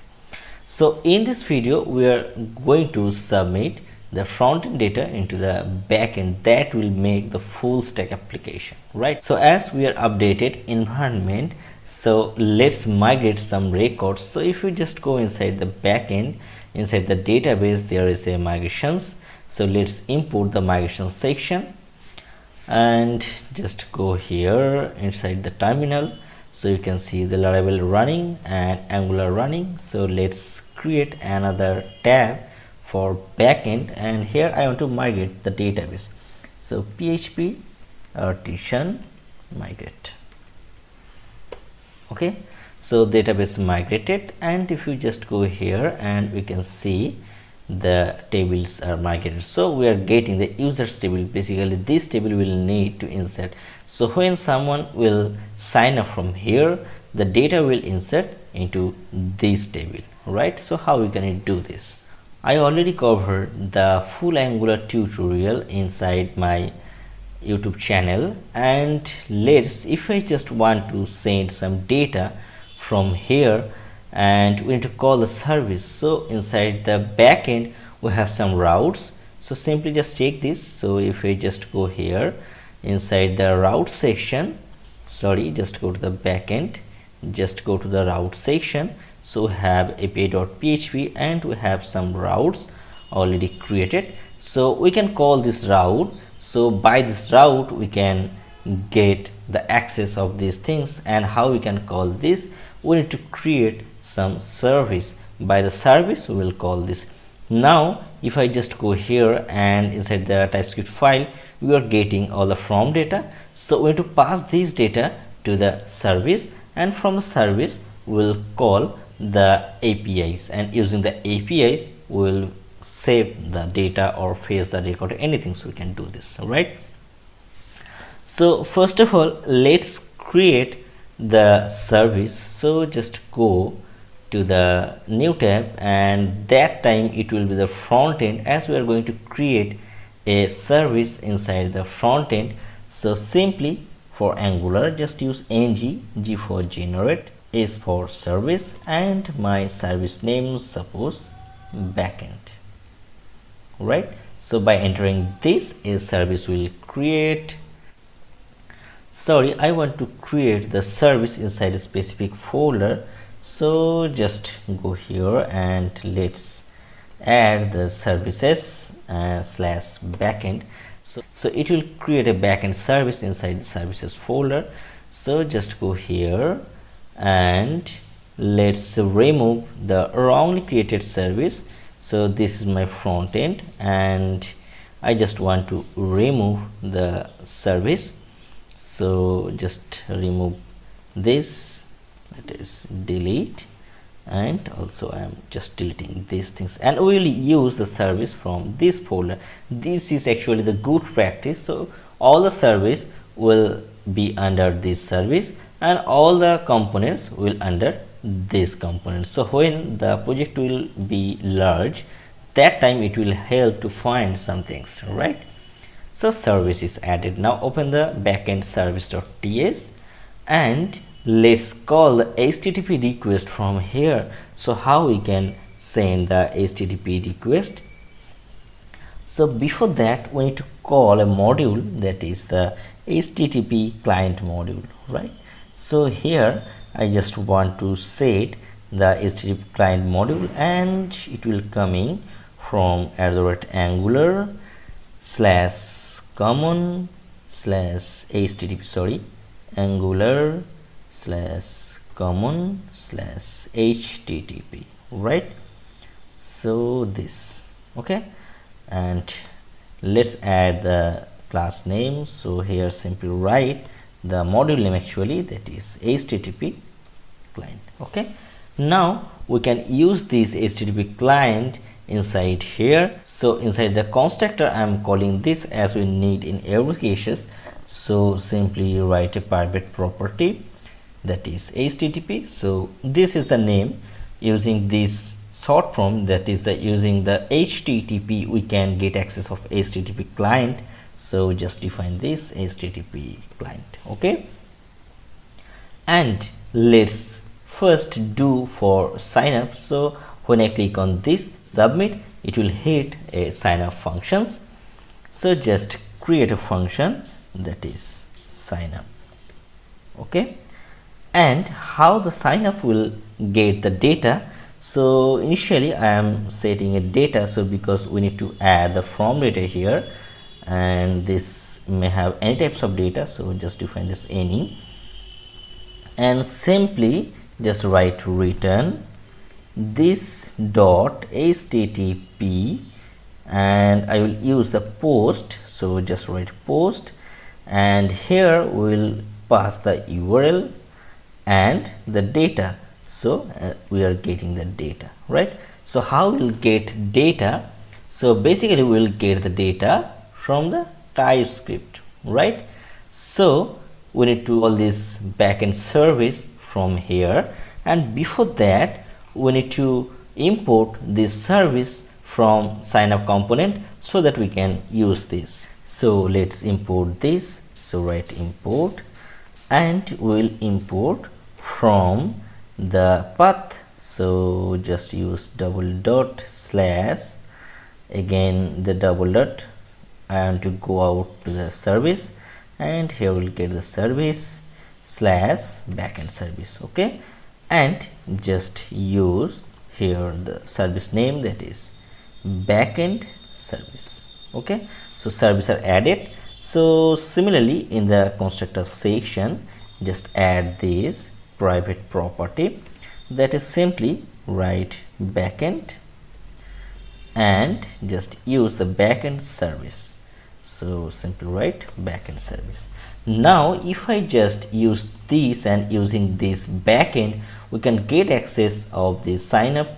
So in this video we are going to submit the front-end data into the backend that will make the full stack application, right? So as we are updated environment, so let's migrate some records. So if you just go inside the backend, inside the database there is a migrations. So let's import the migration section and just go here inside the terminal. So you can see the Laravel running and Angular running. So let's create another tab for backend, and here I want to migrate the database. So php artisan migrate. Okay, so database migrated, and if you just go here and we can see the tables are migrated. So we are getting the users table. Basically this table will need to insert. So when someone will sign up from here, the data will insert into this table, right? So how we can do this? I already covered the full Angular tutorial inside my YouTube channel, and if I just want to send some data from here and we need to call the service. So inside the backend we have some routes. So simply just check this. So if I just go here inside the route section, just go to the backend, just go to the route section. So we have api.php and we have some routes already created. So we can call this route. So by this route we can get the access of these things. And how we can call this? We need to create some service. By the service we will call this. Now if I just go here and inside the TypeScript file, we are getting all the from data. So we need to pass this data to the service, and from the service we will call the APIs, and using the APIs we will save the data or fetch the record, anything. So we can do this, right? So first of all let's create the service. So just go to the new tab, and that time it will be the front end, as we are going to create a service inside the front end. So simply for Angular just use ng, g for generate, s for service, and my service name suppose backend, right? So by entering this, a service will create. Sorry, I want to create the service inside a specific folder. So just go here and let's add the services slash backend. So it will create a backend service inside the services folder. So just go here and let's remove the wrongly created service. So this is my front end and I just want to remove the service. So just remove this, that is delete, and also I am just deleting these things, and we will use the service from this folder. This is actually the good practice. So all the service will be under this service and all the components will under this component. So when the project will be large, that time it will help to find some things, right? So service is added. Now open the backend service.ts and let's call the HTTP request from here. So how we can send the HTTP request? So before that we need to call a module, that is the HTTP client module, right? So here I just want to set the HTTP client module and it will coming from @Angular / common / HTTP Angular / common / HTTP, right? So this, okay, and let's add the class name. So here simply write the module name, actually that is HTTP client. Okay, now we can use this HTTP client inside here. So inside the constructor I am calling this as we need in every cases. So simply write a private property, that is HTTP. So this is the name. Using this short form, that is the using the HTTP, we can get access of HTTP client. So just define this HTTP client, okay. And let's first do for sign up. So when I click on this submit, it will hit a sign up functions. So just create a function, that is sign up, okay. And how the sign up will get the data? So initially I am setting a data, so because we need to add the from data here, and this may have any types of data, so just define this any, and simply just write return this dot http, and I will use the post. So just write post, and here we will pass the URL and the data. So we are getting the data, right? So how we'll get data? So basically we will get the data from the TypeScript, right? So we need to call this backend service from here, and before that we need to import this service from sign up component so that we can use this. So let's import this. So write import, and we'll import from the path. So just use double dot slash, again the double dot, and to go out to the service, and here we'll get the service slash backend service, okay. And just use here the service name, that is backend service, okay. So service are added. So similarly in the constructor section, just add this private property, that is simply write backend and just use the backend service. So simply write backend service. Now if I just use this, and using this backend we can get access of this sign up.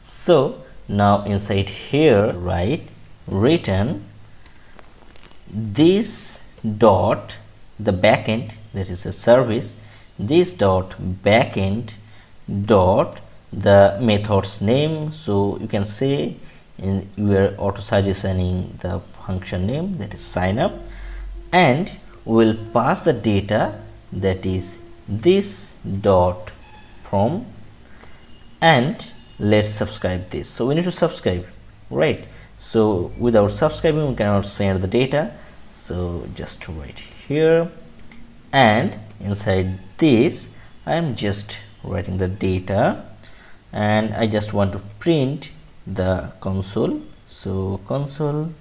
So now inside here write return this dot the backend, that is a service, this dot backend dot the method's name. So you can say in you are auto suggesting the function name, that is sign up, and we will pass the data, that is this dot from, and let's subscribe this. So we need to subscribe, right? So without subscribing we cannot send the data. So just right here, and inside this I am just writing the data, and I just want to print the console. So console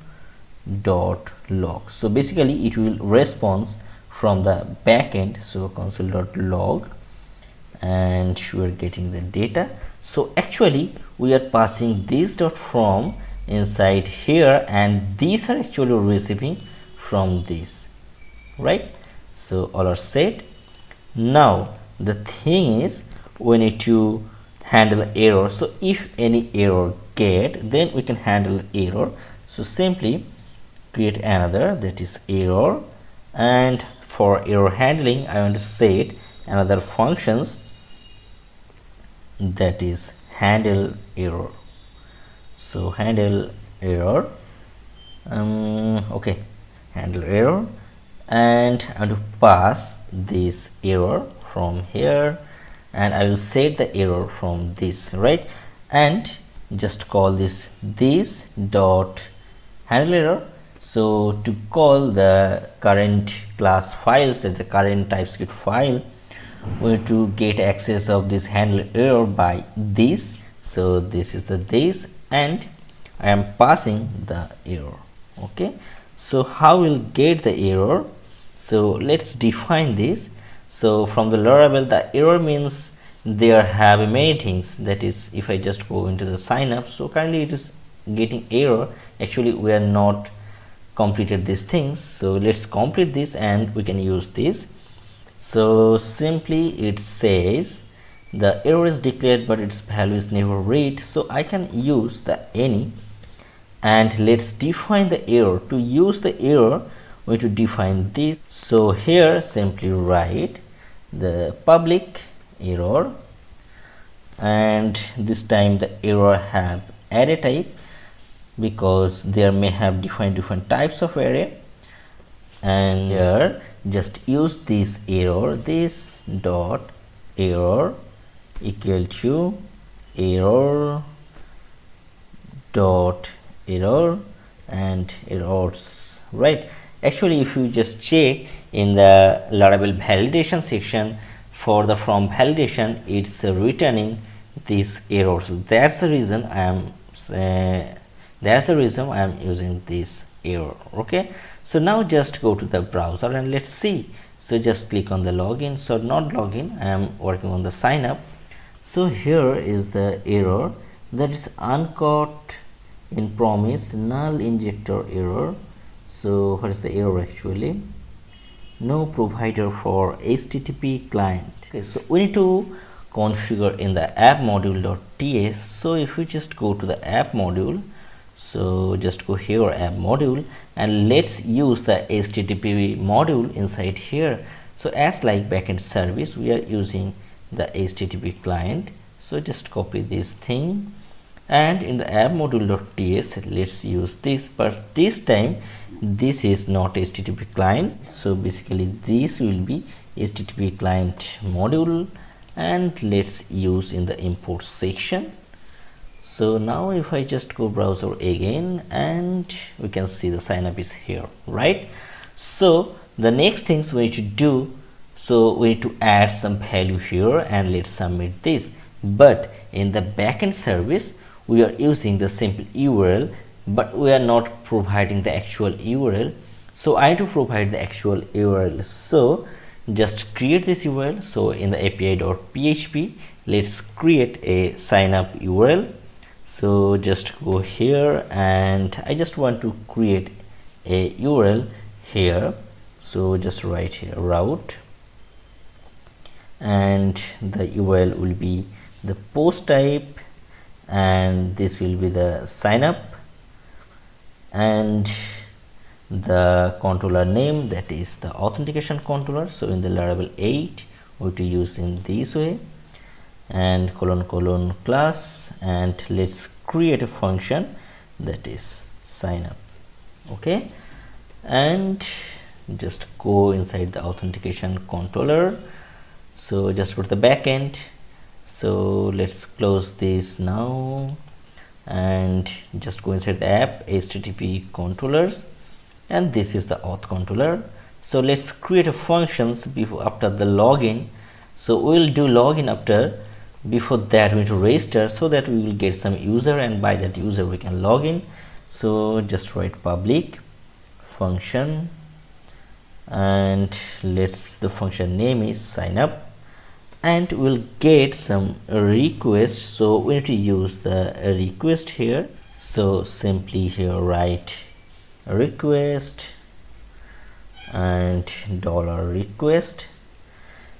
dot log. So basically it will respond from the backend. So console dot log, and we are getting the data. So actually we are passing this dot from inside here, and these are actually receiving from this, right? So all are set. Now the thing is we need to handle error. So if any error get, then we can handle error. So simply create another, that is error, and for error handling I want to set another functions, that is handle error. So handle error, okay, handle error, and I want to pass this error from here, and I will set the error from this, right? And just call this dot handle error. So to call the current class files, that the current TypeScript file, we need to get access of this handle error by this. So this is the this, and I am passing the error. Okay, so how we'll get the error? So let's define this. So from the Laravel, the error means there have many things. That is, if I just go into the sign up, so currently it is getting error. Actually we are not completed these things, so let's complete this and we can use this. So simply it says the error is declared but its value is never read. So I can use the any, and let's define the error. To use the error we need to define this. So here simply write the public error, and this time the error have array type, because there may have different types of array. And here just use this error, this dot error equal to error dot error and errors, right? Actually if you just check in the Laravel validation section, for the from validation it's returning these errors. That's the reason I am using this error. Okay, so now just go to the browser and let's see. So just click on the login. So not login, I am working on the sign up. So here is the error, that is uncaught in promise null injector error. So what is the error actually? No provider for HTTP client. Okay, so we need to configure in the app module.ts. So if we just go to the app module, so just go here app module, and let's use the HTTP module inside here. So as like backend service we are using the HTTP client. So just copy this thing, and in the app module.ts let's use this, but this time this is not HTTP client. So basically this will be HTTP client module, and let's use in the import section. So now if I just go browser again, and we can see the sign up is here, right? So the next things we need to do, so we need to add some value here and let's submit this. But in the backend service we are using the simple URL, but we are not providing the actual URL. So I need to provide the actual URL. So just create this URL. So in the api.php let's create a sign up URL. So just go here, and I just want to create a URL here. So just write here route, and the URL will be the post type, and this will be the sign up, and the controller name, that is the authentication controller. So in the Laravel 8 we have to use in this way, and colon class, and let's create a function that is sign up. Okay, and just go inside the authentication controller. So just go to the backend. So let's close this now, and just go inside the app, http controllers, and this is the auth controller. So let's create a functions before after the login. So we will do login after. Before that we need to register, so that we will get some user, and by that user we can log in. So just write public function, and the function name is sign up, and we'll get some request. So we need to use the request here. So simply here write request and $request,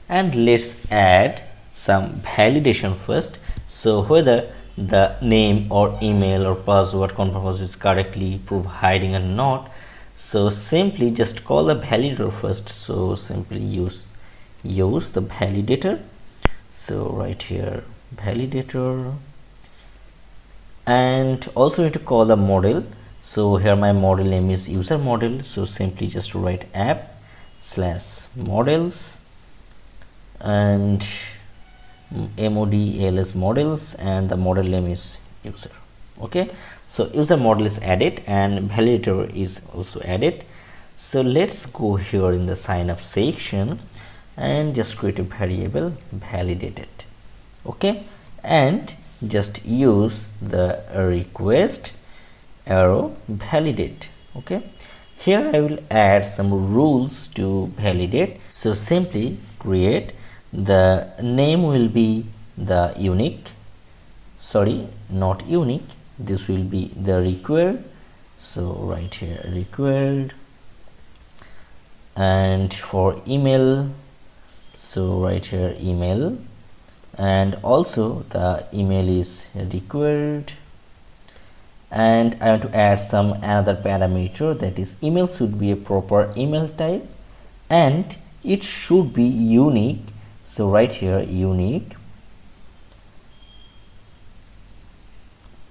and let's add some validation first. So whether the name or email or password confirm is correctly providing or not. So simply just call the validator first. So simply use the validator. So right here validator, and also need to call the model. So here my model name is user model. So simply just write app slash models and models models, and the model name is user. Okay, so user model is added and validator is also added. So let's go here in the sign up section and just create a variable validated. Okay, and just use the request arrow validate. Okay, here I will add some rules to validate. So simply create, the name will be the unique, sorry, not unique, this will be the required. So right here required, and for email, so right here email, and also the email is required. And I want to add some another parameter, that is email should be a proper email type and it should be unique. So right here unique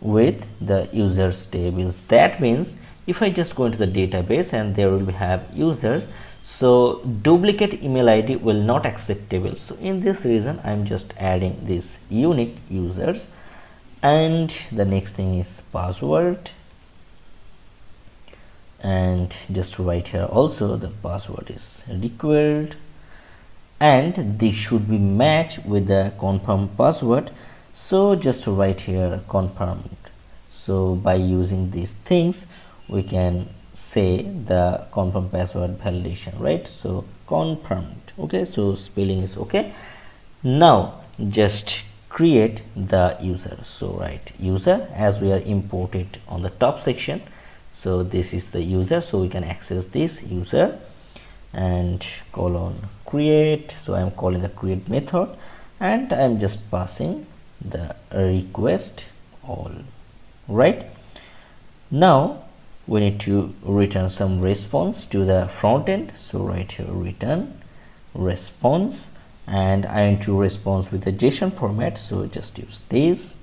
with the users tables. That means if I just go into the database and there will have users, so duplicate email ID will not acceptable. So in this reason I'm just adding this unique users. And the next thing is password, and just right here also the password is required, and this should be matched with the confirmed password. So just right here confirmed. So by using these things we can say the confirmed password validation, right? So confirmed. Okay, so spelling is okay. Now just create the user. So write user, as we are imported on the top section. So this is the user, so we can access this user, and colon create. So I am calling the create method, and I am just passing the request all. Right now we need to return some response to the front end. So right here return response, and I need to response with the JSON format. So just use this,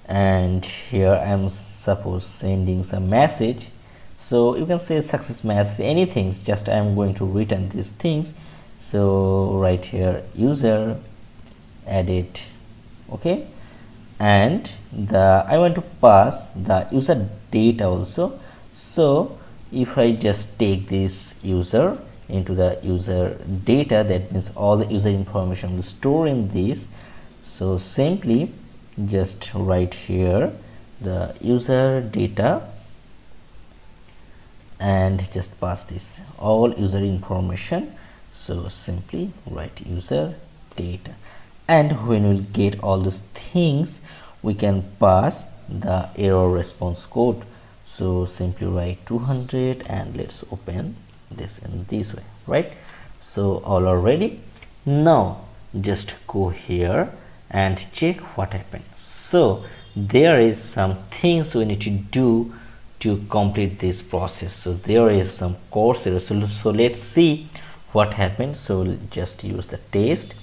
and here I am suppose sending some message. So you can say success message, anything, just I am going to return these things. So right here user edit. Okay, and I want to pass the user data also. So if I just take this user into the user data, that means all the user information will store in this. So simply just write here the user data and just pass this all user information. So simply write user data, and when we get all these things we can pass the error response code. So simply write 200, and let's open this in this way, right? So all are ready. Now just go here and check what happened. So there is some things we need to do to complete this process. So there is some course error. So let's see what happened. So just use the test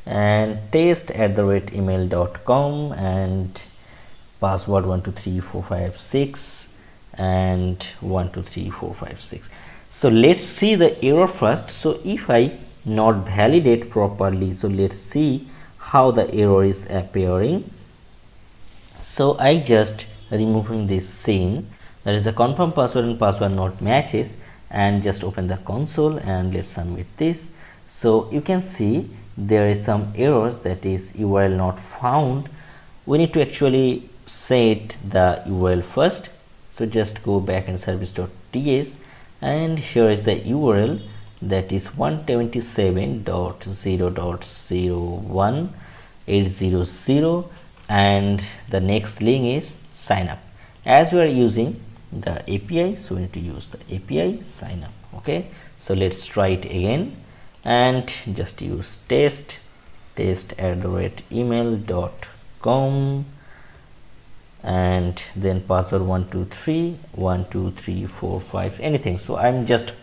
and test@email.com and password 123456 and 123456. So let's see the error first. So if I not validate properly, so let's see how the error is appearing. So I just removing this scene, that is the confirm password and password not matches, and just open the console and let's submit this. So you can see there is some errors, that is URL not found. We need to actually set the URL first. So just go back in service.ts and here is the URL, that is 127.0.01800, and the next link is sign up. As we are using the API, so we need to use the API sign up. Okay, so let's try it again and just use test@email.com and then password 123 anything. So I'm just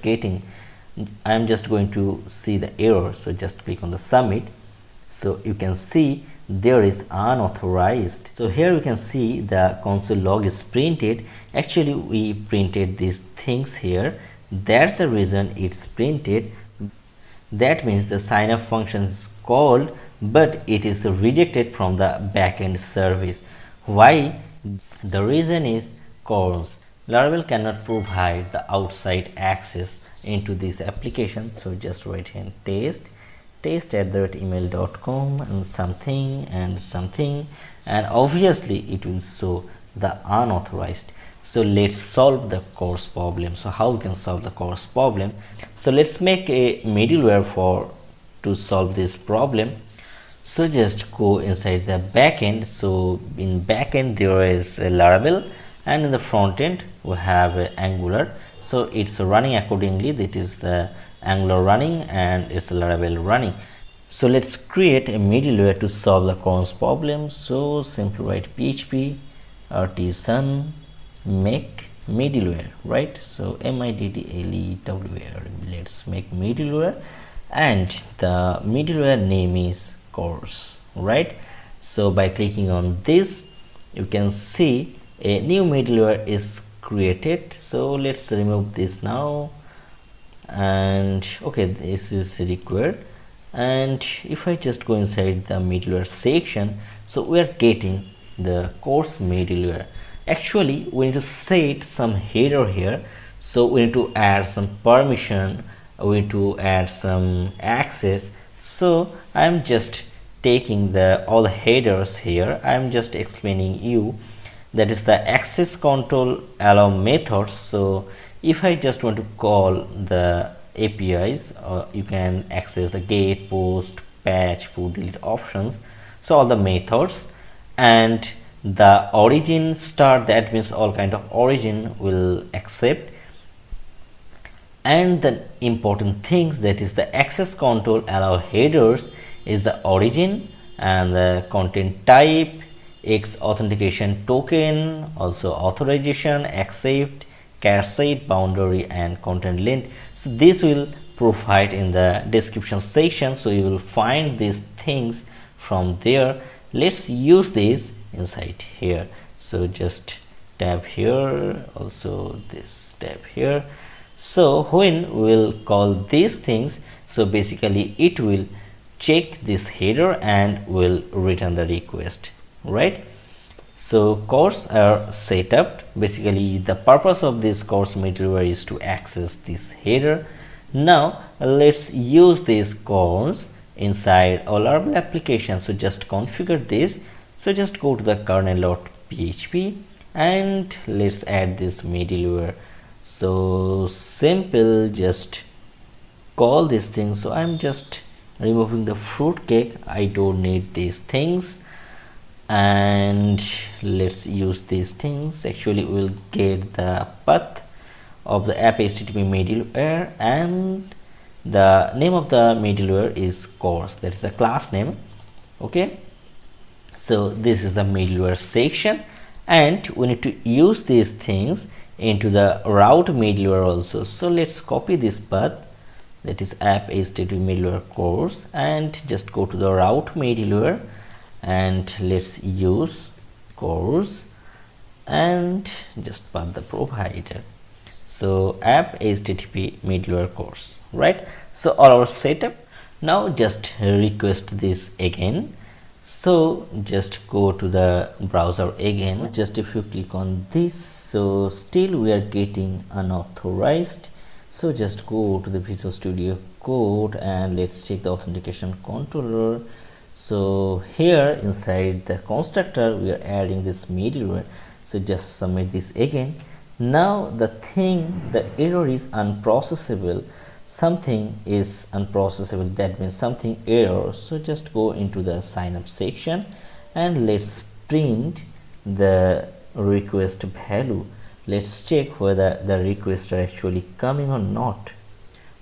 going to see the error, so just click on the submit. So you can see there is unauthorized. So here you can see the console log is printed. Actually we printed these things here, that's the reason it's printed. That means the sign up function is called but it is rejected from the backend service. Why? The reason is cause Laravel cannot provide the outside access into this application. So just write in test@email.com and something, and obviously it will show the unauthorized. So let's solve the course problem. So how we can solve the course problem? So let's make a middleware to solve this problem. So just go inside the backend. So in backend there is a Laravel, and in the front end we have Angular. So it's running accordingly, that is the Angular running and it's Laravel running. So let's create a middleware to solve the course problem. So simply write php artisan make middleware, right? So middleware, let's make middleware, and the middleware name is course, right? So by clicking on this you can see a new middleware is created. So let's remove this now, and okay, this is required. And if I just go inside the middleware section, so we are getting the course middleware. Actually we need to set some header here, so we need to add some permission, we need to add some access. So I'm just taking all the headers here. I'm just explaining you, that is the access control allow methods. So if I just want to call the APIs, you can access the get, post, patch, put, delete options, so all the methods. And the origin start, that means all kind of origin will accept. And the important things, that is the access control allow headers is the origin, and the content type X authentication token, also authorization, accept, cache boundary, and content length. So this will provide in the description section, so you will find these things from there. Let's use this inside here. So just tab here, also this tab here. So when we'll call these things, so basically it will check this header and will return the request, right? So course are set up. Basically the purpose of this course middleware is to access this header. Now let's use this course inside our Laravel application. So just configure this. So just go to the kernel.php and let's add this middleware. So simple, just call this thing. So I'm just removing the fruitcake, I don't need these things, and let's use these things. Actually we will get the path of the app http middleware, and the name of the middleware is course, that is the class name. Okay, so this is the middleware section, and we need to use these things into the route middleware also. So let's copy this path, that is app http middleware course, and just go to the route middleware and let's use course and just path the provider. So app http middleware course, right? So all our setup. Now just request this again. So just go to the browser again. Just if you click on this, so still we are getting unauthorized. So just go to the Visual Studio Code and let's check the authentication controller. So here inside the constructor we are adding this middleware. So just submit this again. Now the error is unprocessable. Something is unprocessable, that means something error. So just go into the sign up section and let's print the request value. Let's check whether the requests are actually coming or not.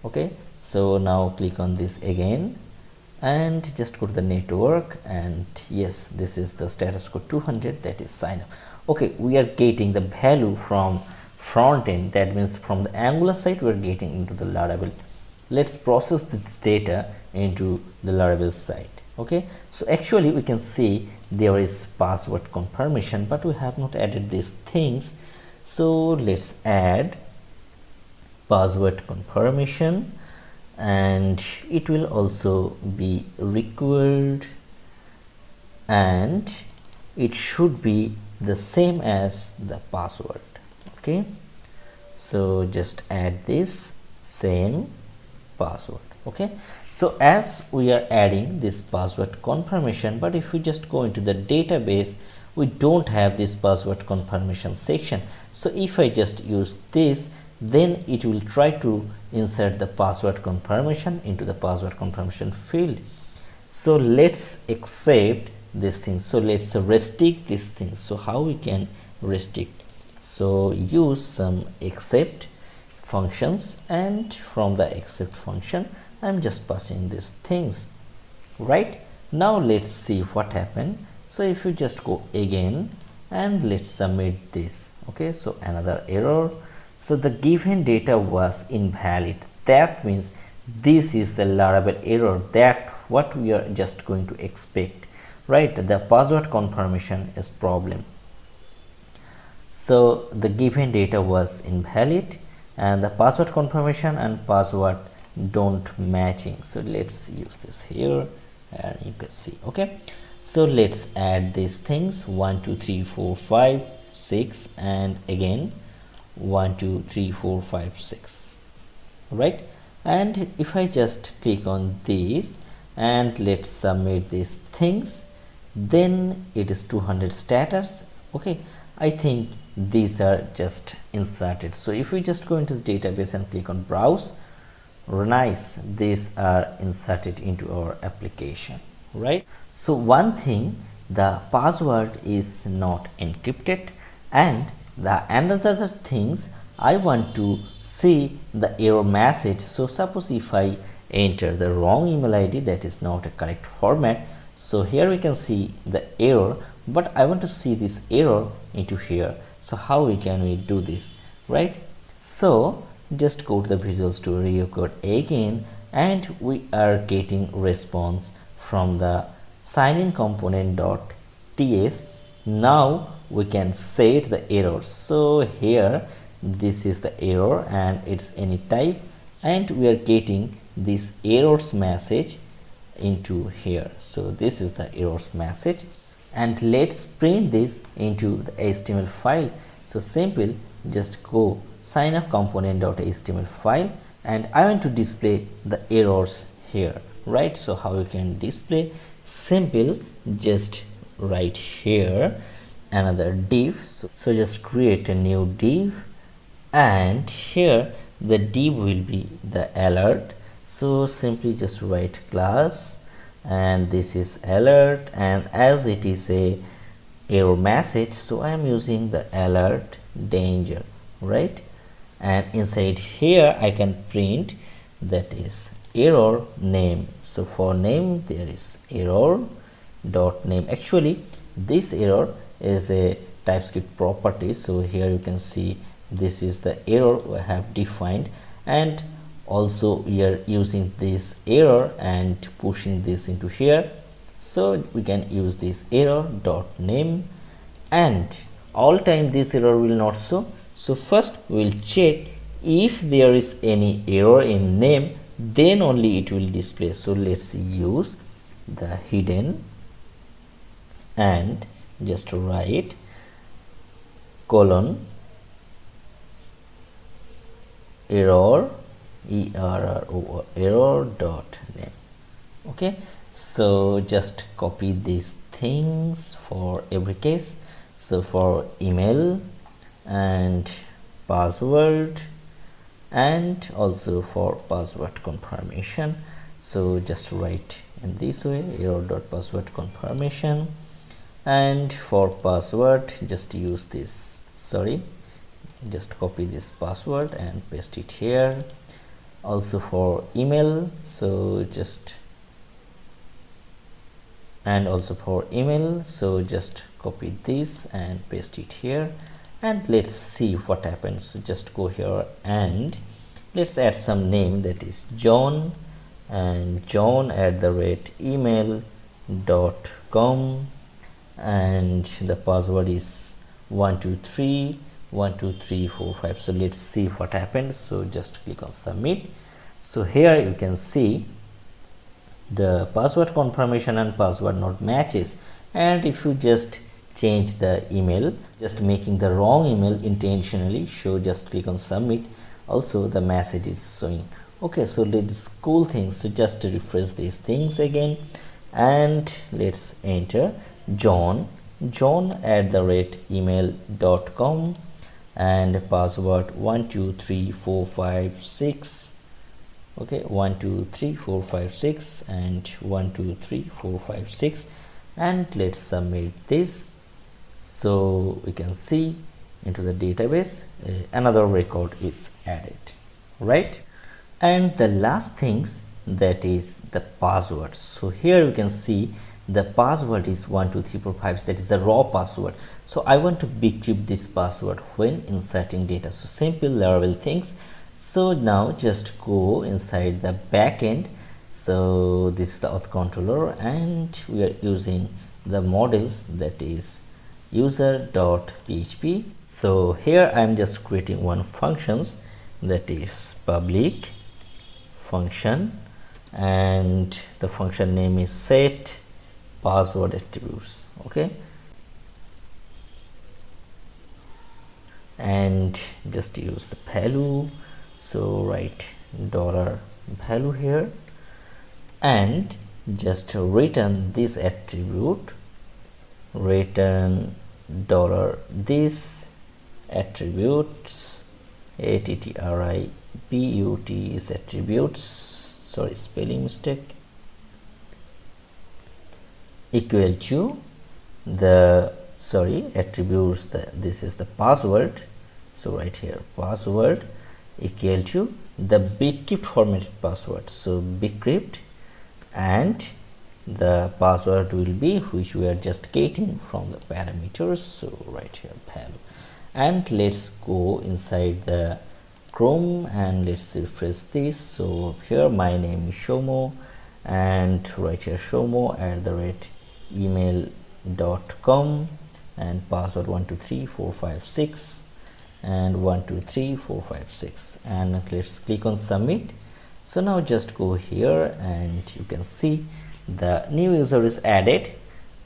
Okay, so now click on this again and just go to the network, and yes, this is the status code 200, that is sign up. Okay, we are getting the value from front end, that means from the Angular side we are getting into the Laravel. Let's process this data into the Laravel side. Okay, so actually we can see there is password confirmation, but we have not added these things. So let's add password confirmation, and it will also be required, and it should be the same as the password. Okay, so just add this same password. Okay, so as we are adding this password confirmation, but if we just go into the database, we don't have this password confirmation section. So if I just use this, then it will try to insert the password confirmation into the password confirmation field. So let's accept this thing. So let's restrict this thing. So how we can restrict? So use some accept functions, and from the accept function I'm just passing these things. Right, now let's see what happened. So if you just go again and let's submit this. Okay, so another error. So the given data was invalid. That means this is the Laravel error, that what we are just going to expect, right? The password confirmation is problem. So the given data was invalid and the password confirmation and password don't matching. So let's use this here and you can see. Okay, so let's add these things 1 2 3 4 5 6 and again 1 2 3 4 5 6, right? And if I just click on this and let's submit these things, then it is 200 status. Okay, I think these are just inserted. So if we just go into the database and click on browse, nice, these are inserted into our application, right? So one thing, the password is not encrypted, and the another things, I want to see the error message. So suppose if I enter the wrong email ID, that is not a correct format, so here we can see the error, but I want to see this error into here. So how we do this, right? So just go to the Visual Studio Code again, and we are getting response from the sign-in component.ts. Now we can set the error. So here this is the error and it's any type, and we are getting this errors message into here. So this is the errors message, and let's print this into the HTML file. So simple, just go sign up component.html file, and I want to display the errors here, right? So how you can display? Simple, just write here another div. So just create a new div, and here the div will be the alert. So simply just write class, and this is alert, and as it is a error message, so I am using the alert danger, right? And inside here I can print, that is error name. So for name there is error dot name. Actually this error is a TypeScript property, so here you can see this is the error we have defined, and also we are using this error and pushing this into here. So we can use this error dot name, and all time this error will not show. So first we will check if there is any error in name, then only it will display. So let's use the hidden and just write colon error error dot name. Okay, so just copy these things for every case. So for email and password, and also for password confirmation, so just write in this way, error dot password confirmation. And for password, just use this, just copy this password and paste it here. Also for email, so just just copy this and paste it here, and let's see what happens. So just go here and let's add some name, that is John, and john@email.com, and the password is 123 So let's see what happens. So just click on submit. So here you can see the password confirmation and password not matches, and if you just change the email, just making the wrong email intentionally, so just click on submit, also the message is showing. Okay, so let's cool things. So just refresh these things again, and let's enter john@email.com, and password 123456. Okay, 123456 and 123456, and let's submit this. So we can see into the database another record is added, right? And the last things, that is the password. So here you can see the password is 12345, that is the raw password. So I want to decrypt this password when inserting data. So simple Laravel things. So now just go inside the backend. So this is the auth controller, and we are using the models, that is user.php. So here I am just creating one functions, that is public function, and the function name is set password attributes. Okay, and just use the value. So write $value here, and just return this attribute, return $this attributes, attribute is attributes, sorry, spelling mistake, equal to the attributes, this is the password. So right here password equal to the bcrypt formatted password. So bcrypt, and the password will be which we are just getting from the parameters. So right here value, and let's go inside the Chrome and let's refresh this. So here my name is Shomo, and right here shomo@email.com, and password 123456 and 123456, and let's click on submit. So now just go here, and you can see the new user is added,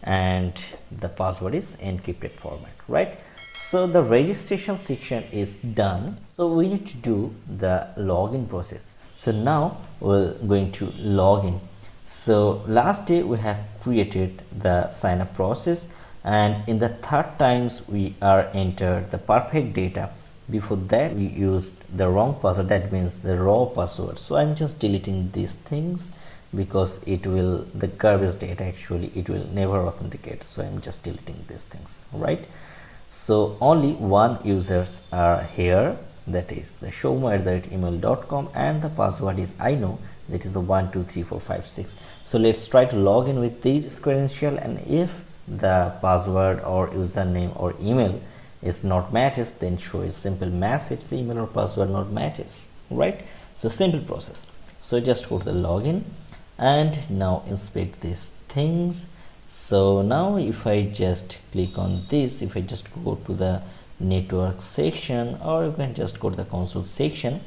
and the password is encrypted format, right? So the registration section is done. So we need to do the login process. So now we're going to log in. So last day we have created the sign up process, and in the third times we are entered the perfect data. Before that we used the wrong password, that means the raw password. So I'm just deleting these things because it will, the garbage data, actually it will never authenticate. So I'm just deleting these things, right? So only one users are here, that is the shomo@email.com, and the password is I know, that is the 123456. So let's try to log in with this credential, and if the password or username or email is not matches, then show a simple message, the email or password not matches, right? So simple process. So just go to the login, and now inspect these things. So now if I just click on this, if I just go to the network section, or you can just go to the console section,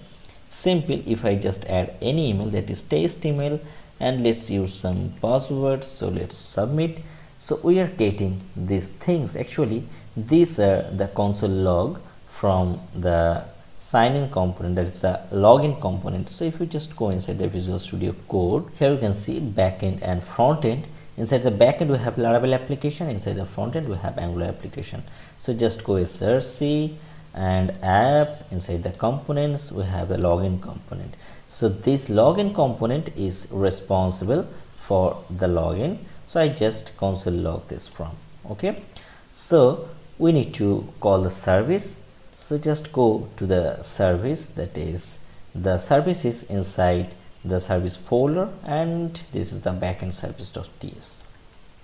simple, if I just add any email, that is test email, and let's use some password. So let's submit. So we are getting these things. Actually these are the console log from the sign in component, that is the login component. So if you just go inside the Visual Studio Code, here you can see backend and frontend. Inside the backend we have Laravel application, inside the frontend we have Angular application. So just go src and app, inside the components we have a login component. So this login component is responsible for the login. So I just console log this from. Okay, so we need to call the service. So just go to the service, that is the service is inside the service folder, and this is the backend service.ts.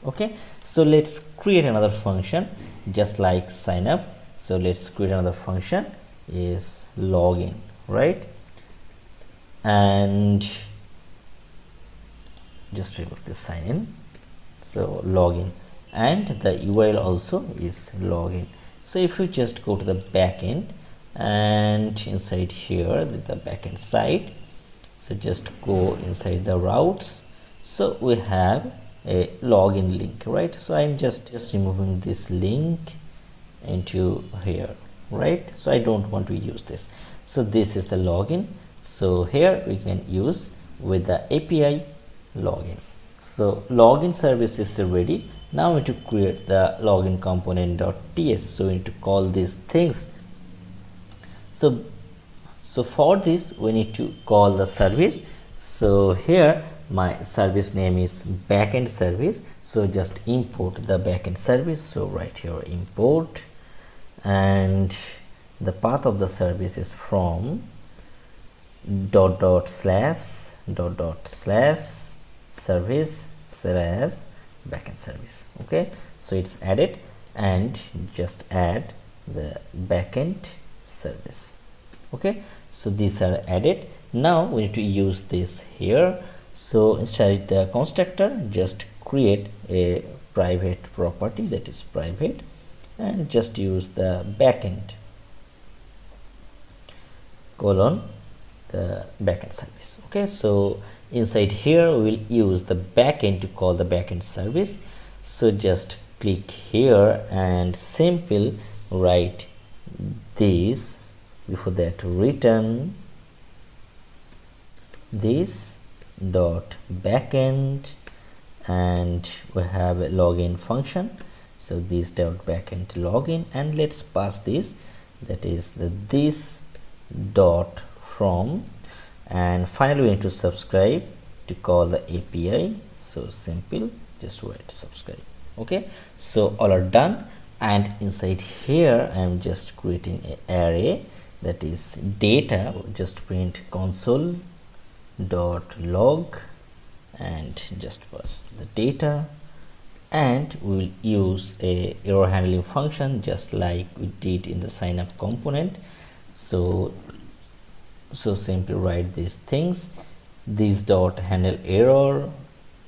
Okay, so let's create another function just like sign up. So let's create another function is login, right? And just remove this sign in. So login, and the URL also is login. So if you just go to the backend, and inside here with the backend side, so just go inside the routes. So we have a login link, right? So I'm just removing this link into here, right? So I don't want to use this. So this is the login. So here we can use with the API login. So login service is ready. Now we need to create the login component.ts. So we need to call these things. So for this we need to call the service. So here my service name is backend service. So just import the backend service. So right here import, and the path of the service is from //service/backend service. Okay, so it's added, and just add the backend service. Okay, so these are added. Now we need to use this here. So inside the constructor, just create a private property, that is private, and just use the backend colon the backend service. Okay, so inside here we will use the backend to call the backend service. So just click here and simple write this, before that return this dot backend, and we have a login function. So this dot backend login, and let's pass this, that is the this dot from, and finally we need to subscribe to call the API. So simple, just write subscribe. Okay, so all are done, and inside here I am just creating an array, that is data. Just print console dot log and just pass the data, and we will use a error handling function just like we did in the sign up component. So simply write these things, this dot handle error,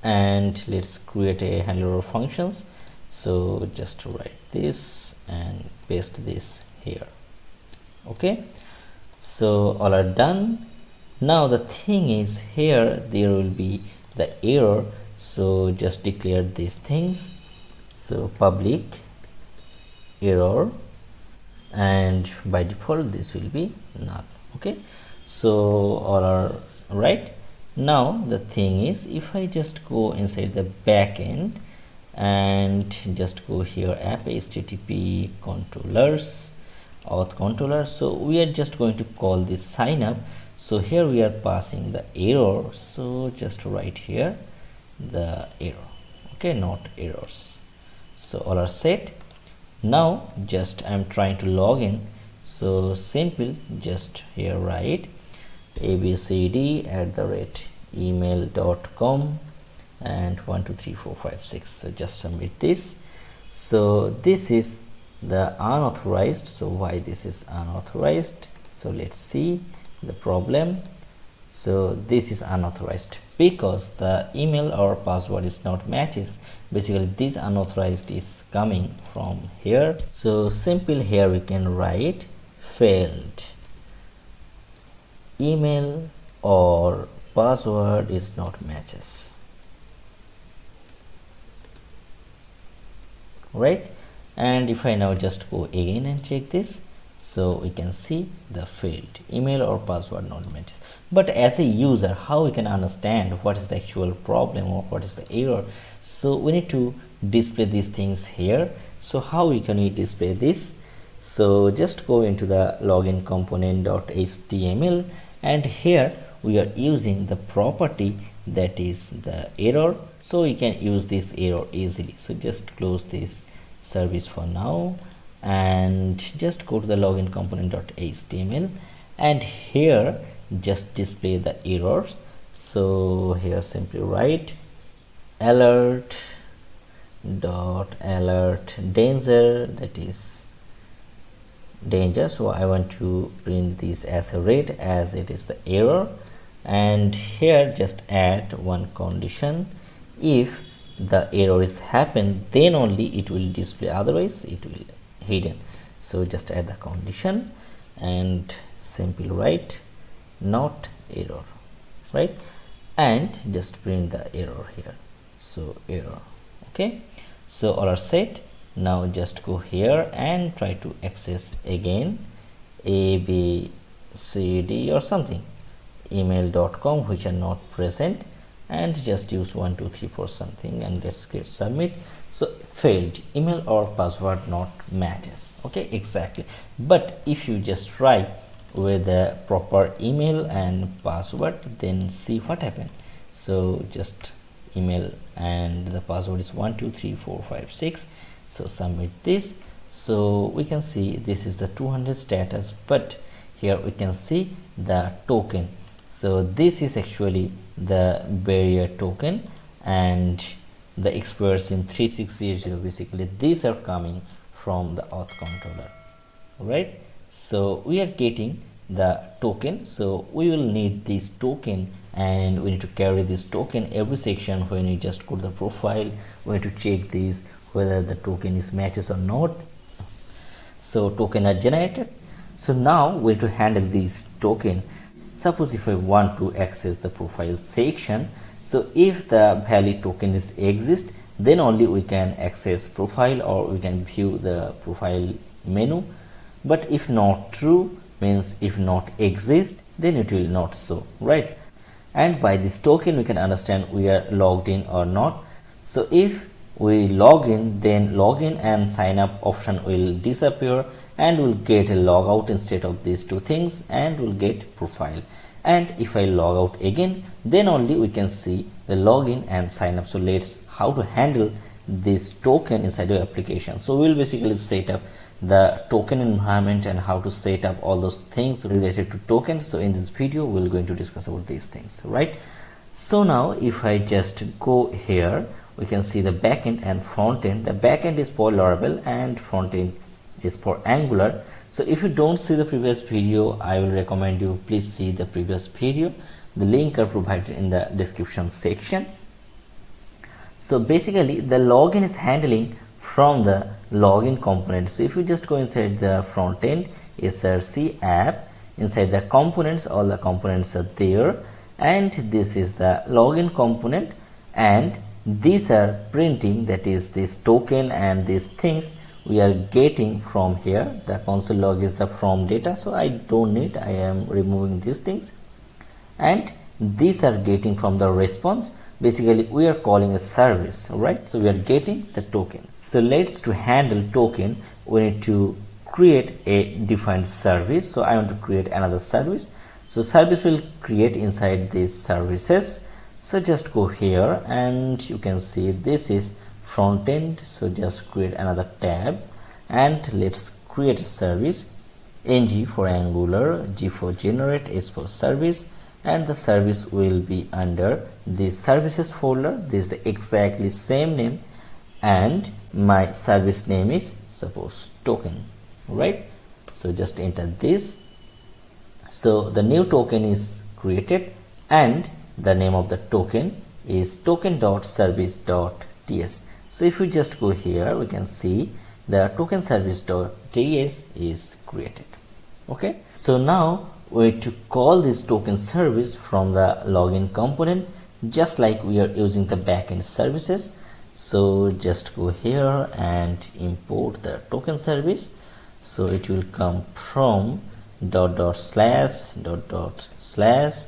and let's create a handle error functions. So just write this and paste this here. Okay, so all are done. Now the thing is, here there will be the error, so just declare these things. So public error, and by default this will be null. Okay, so all are right. Now the thing is, if I just go inside the backend and just go here app http controllers auth controller, so we are just going to call this sign up. So here we are passing the error, so just write here the error. Okay, not errors. So all are set. Now just I'm trying to log in, so simple, just here write abcd@email.com and 123456. So just submit this. So this is the unauthorized. So why this is unauthorized? So let's see the problem. So this is unauthorized because the email or password is not matches. Basically this unauthorized is coming from here. So simple, here we can write failed email or password is not matches. right? And if I now just go again and check this, so we can see the failed email or password not matches. But as a user, how we can understand what is the actual problem or what is the error? So we need to display these things here. So how we can display this? So just go into the login component.html, and here we are using the property that is the error, so we can use this error easily. So just close this service for now and just go to the login component.html, and here just display the errors. So here simply write alert danger, that is danger. So I want to print this as a red as it is the error, and here just add one condition: if the error is happened, then only it will display, otherwise it will hidden. So just add the condition and simply write not error, right? And just print the error here. So error. Okay, so all are set. Now just go here and try to access again a b c d or something email.com which are not present, and just use 1 2 3 4 something, and let's click submit. So failed email or password not matches. Okay, exactly. But if you just try with the proper email and password, then see what happened. So just email and the password is 1 2 3 4 5 6. So submit this. So we can see this is the 200 status, but here we can see the token. So this is actually the barrier token, and the expires in 3600. Basically these are coming from the auth controller, right? So we are getting the token, so we will need this token, and we need to carry this token every section. When you just go to the profile, we have to check this whether the token is matches or not. So token are generated. So now we have to handle this token. Suppose if I want to access the profile section, so if the valid token is exist, then only we can access profile or we can view the profile menu. But if not true, means if not exist, then it will not show, right? And by this token we can understand we are logged in or not. So if we log in, then login and sign up option will disappear, and we'll get a logout instead of these two things, and we'll get profile. And if I log out again, then only we can see the login and sign up. So let's how to handle this token inside your application. So we'll basically set up the token environment and how to set up all those things related to tokens. So in this video we're going to discuss about these things, right? So now if I just go here, we can see the backend and frontend. The backend is for Laravel and frontend is for Angular. So if you don't see the previous video, I will recommend you please see the previous video. The link are provided in the description section. So basically the login is handling from the login component. So if you just go inside the front end, src app, inside the components, all the components are there, and this is the login component, and these are printing, that is this token and these things we are getting from here. The console log is the from data, so I don't need, I am removing these things, and these are getting from the response. Basically we are calling a service, right? So we are getting the token. So let's to handle token, we need to create a defined service. So I want to create another service. So service will create inside these services. So just go here and you can see this is front end. So just create another tab and let's create a service. Ng for Angular, G for generate, S for service, and the service will be under the services folder. This is the exactly same name, and my service name is suppose token, right? So just enter this. So the new token is created, and the name of the token is token.service.ts. So if we just go here, we can see the token service.ts is created. Okay, so now we have to call this token service from the login component, just like we are using the backend services. So just go here and import the token service. So it will come from ///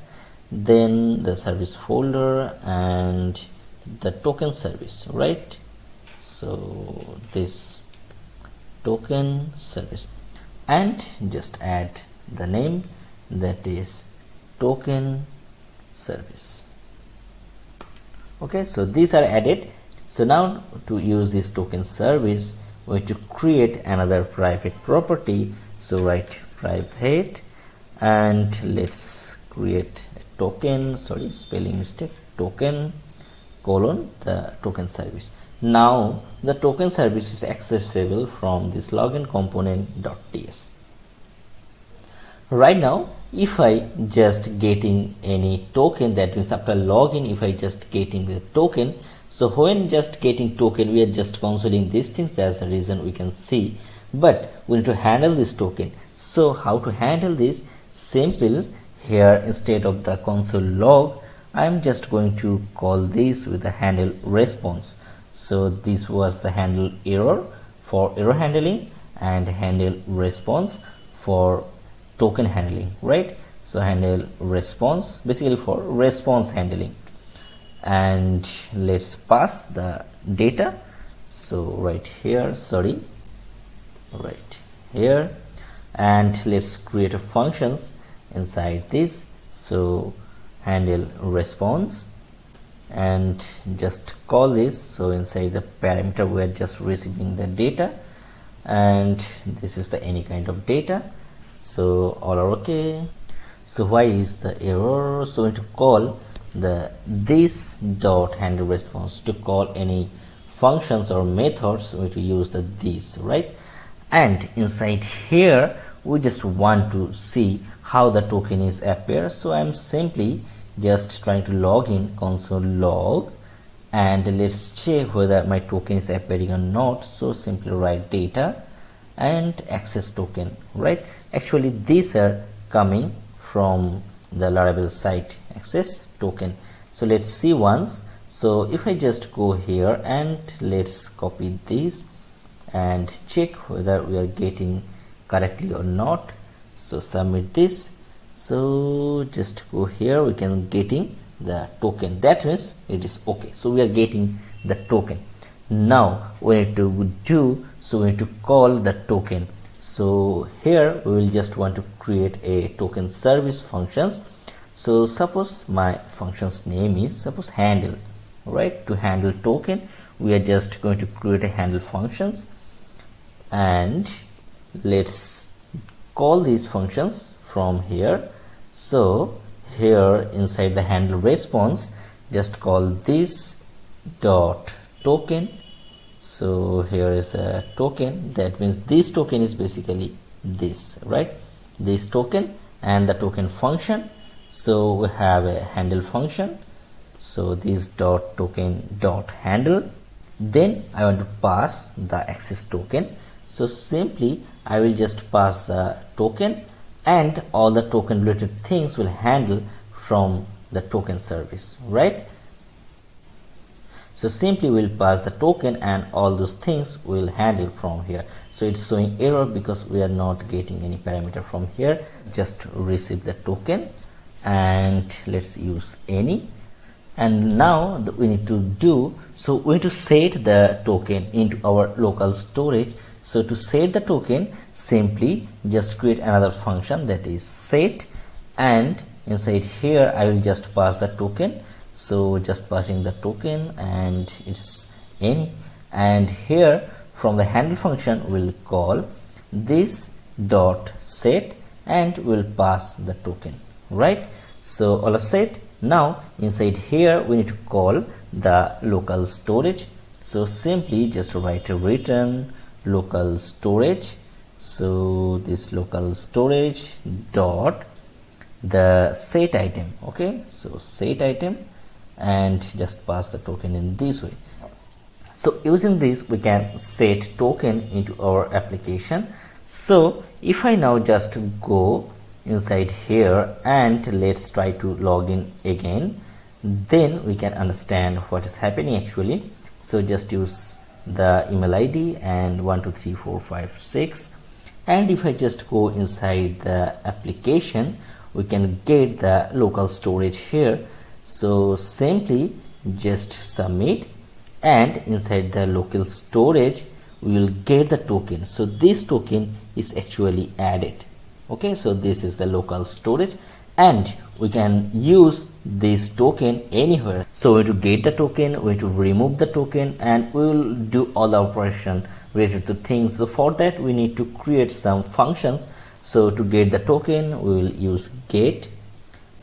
then the service folder and the token service, right? So this token service, and just add the name, that is token service. Okay, so these are added. So now to use this token service, we have to create another private property. So write private, and let's create a token, sorry, spelling mistake, token colon the token service. Now the token service is accessible from this login component.ts. Right now, if I just getting any token, that means after login, if I just getting the token, so when just getting token, we are just consoling these things. That's the reason we can see, but we need to handle this token. So how to handle this? Simple. Here, instead of the console log, I am just going to call this with the handle response. So this was the handle error for error handling, and handle response for token handling, right? So handle response basically for response handling, and let's pass the data. So right here, sorry, right here, and let's create a functions inside this. So handle response, and just call this. So inside the parameter, we are just receiving the data, and this is the any kind of data. So all are okay. So why is the error? So we need to call the this dot handle response to call any functions or methods. We need to use the this, right? And inside here, we just want to see how the token is appear. So I'm simply just trying to log in console log, and let's check whether my token is appearing or not. So simply write data and access token, right? Actually these are coming from the Laravel site, access token. So let's see once. So if I just go here and let's copy this and check whether we are getting correctly or not. So submit this. So just go here, we can getting the token, that means it is okay. So we are getting the token. Now we need to do, so we need to call the token. So here we will just want to create a token service functions. So suppose my function's name is suppose handle, right? To handle token, we are just going to create a handle functions, and let's call these functions from here. So here inside the handle response, just call this dot token. So here is the token, that means this token is basically this, right? This token and the token function. So we have a handle function. So this dot token dot handle. Then I want to pass the access token. So simply I will just pass the token, and all the token related things will handle from the token service, right? So simply we'll pass the token, and all those things will handle from here. So it's showing error because we are not getting any parameter from here. Just receive the token, and let's use any. And now we need to do, so we need to set the token into our local storage. So to set the token, simply just create another function, that is set, and inside here I will just pass the token. So just passing the token, and it's any, and here from the handle function we'll call this dot set, and we'll pass the token, right? So all are set. Now inside here we need to call the local storage. So simply just write a return local storage. So this local storage dot the set item, okay? So set item, and just pass the token in this way. So using this we can set token into our application. So if I now just go inside here and let's try to log in again, then we can understand what is happening actually. So just use the email ID and 1 2 3 4 5 6. And if I just go inside the application, we can get the local storage here. So simply just submit, and inside the local storage we will get the token. So this token is actually added. Okay, so this is the local storage, and we can use this token anywhere. So we need to get the token, we need to remove the token, and we will do all the operation related to things. So for that we need to create some functions. So to get the token we will use get,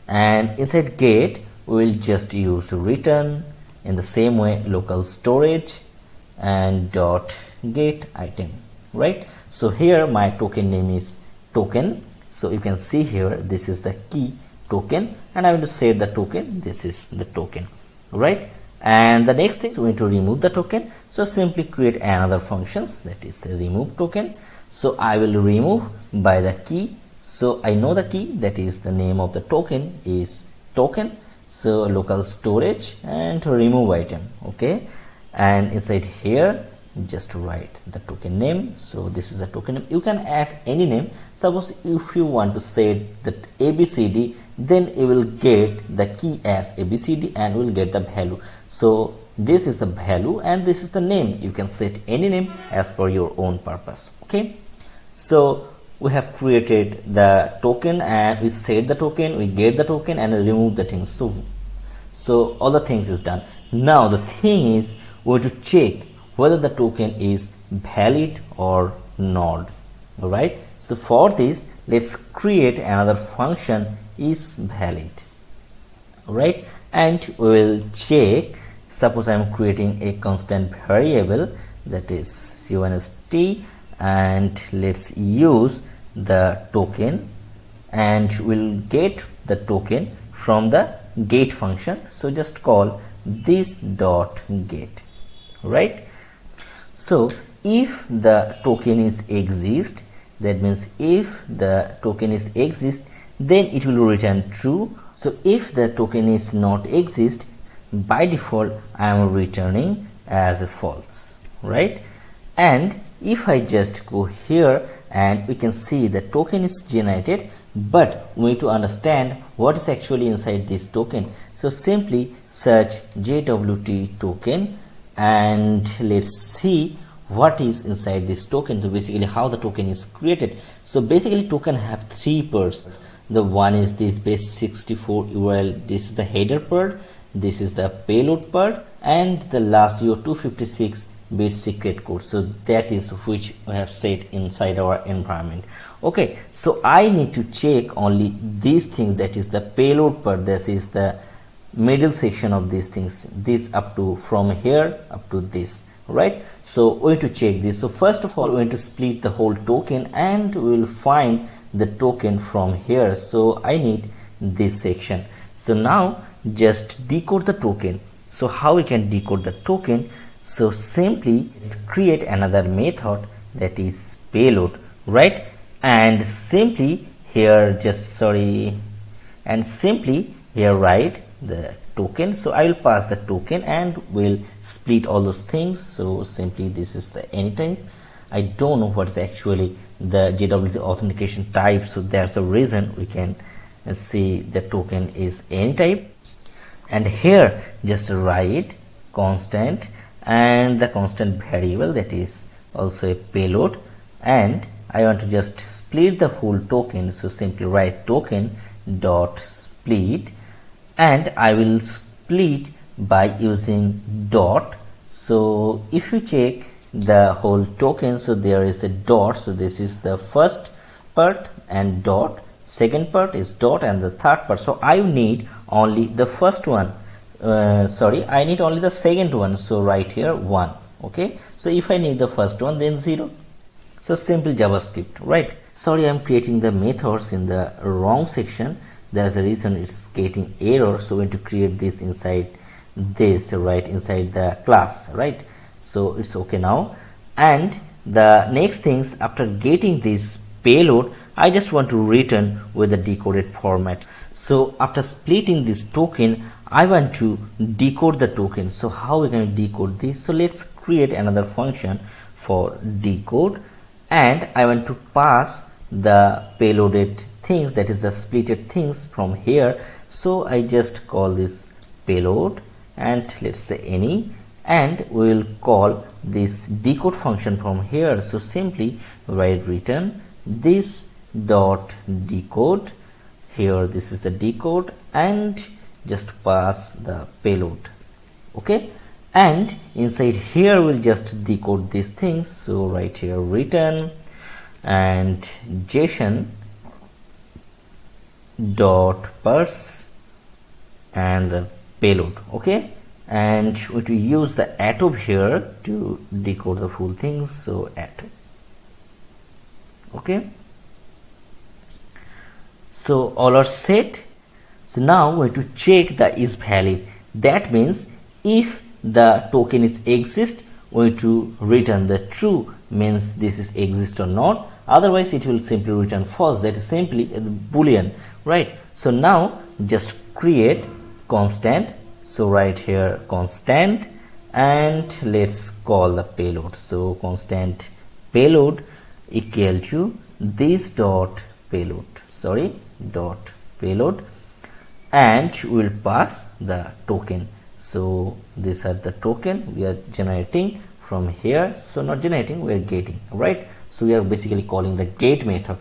and inside get we will just use return. In the same way, local storage and dot get item, right? So here my token name is token. So you can see here this is the key token, and I want to set the token. This is the token, right? And the next thing, so we need to remove the token. So simply create another functions, that is remove token. So I will remove by the key. So I know the key, that is the name of the token is token. So local storage and remove item. Okay, and inside here just write the token name. So this is the token name. You can add any name. Suppose if you want to set that ABCD, then you will get the key as ABCD and will get the value. So this is the value and this is the name. You can set any name as per your own purpose. Okay, so we have created the token and we set the token, we get the token and remove the things. So all the things is done. Now the thing is we have to check whether the token is valid or not. All right, so for this let's create another function is valid. All right, and we will check. Suppose I am creating a constant variable, that is const, and let's use the token, and we'll get the token from the get function. So just call this dot get, right? So if the token is exist, that means if the token is exist, then it will return true. So if the token is not exist, by default I am returning as a false, right? And if I just go here and we can see the token is generated, but we need to understand what is actually inside this token. So simply search JWT token and let's see what is inside this token. So basically how the token is created. So basically token have three parts. The one is this base64 URL, this is the header part, this is the payload part, and the last your 256-bit secret code. So that is which we have set inside our environment. Okay, so I need to check only these things, that is the payload part, this is the middle section of these things, this up to from here up to this, right? So we need to check this. So first of all we need to split the whole token and we will find the token from here. So I need this section. So now just decode the token. So how we can decode the token? So simply let's create another method, that is payload, right? And simply here simply here write the token. So I will pass the token and we'll split all those things. So simply this is the anytime. I don't know what's actually the JWT authentication type, so that's the reason we can see the token is any type. And here just write constant and the constant variable, that is also a payload, and I want to just split the whole token. So simply write token dot split, and I will split by using dot. So if you check the whole token, so there is the dot. So this is the first part and dot, second part is dot, and the third part. So I need only the first one, I need only the second one. So right here 1. Okay, so if I need the first one, then 0. So simple JavaScript, right? Sorry, I'm creating the methods in the wrong section. There's a reason it's getting error. So we need to create this inside this, right, inside the class, right? So it's okay now. And the next things, after getting this payload, I just want to return with the decoded format. So after splitting this token, I want to decode the token. So how we can decode this? So let's create another function for decode, and I want to pass the payloaded things, that is the splitted things from here. So I just call this payload and let's say any, and we will call this decode function from here. So simply write return this dot decode. Here this is the decode, and just pass the payload. Okay, and inside here we'll just decode these things. So right here return and JSON dot parse and the payload. Okay, and we to use the atom here to decode the full things. So atom. Okay, so all are set. So now we have to check the is valid. That means if the token is exist, we have to return the true, means this is exist or not. Otherwise it will simply return false, that is simply a boolean, right? So now just create constant. So right here constant, and let's call the payload. So constant payload equal to this dot payload, dot payload, and we will pass the token. So these are the token we are generating from here. So not generating, we are getting, right? So we are basically calling the get method.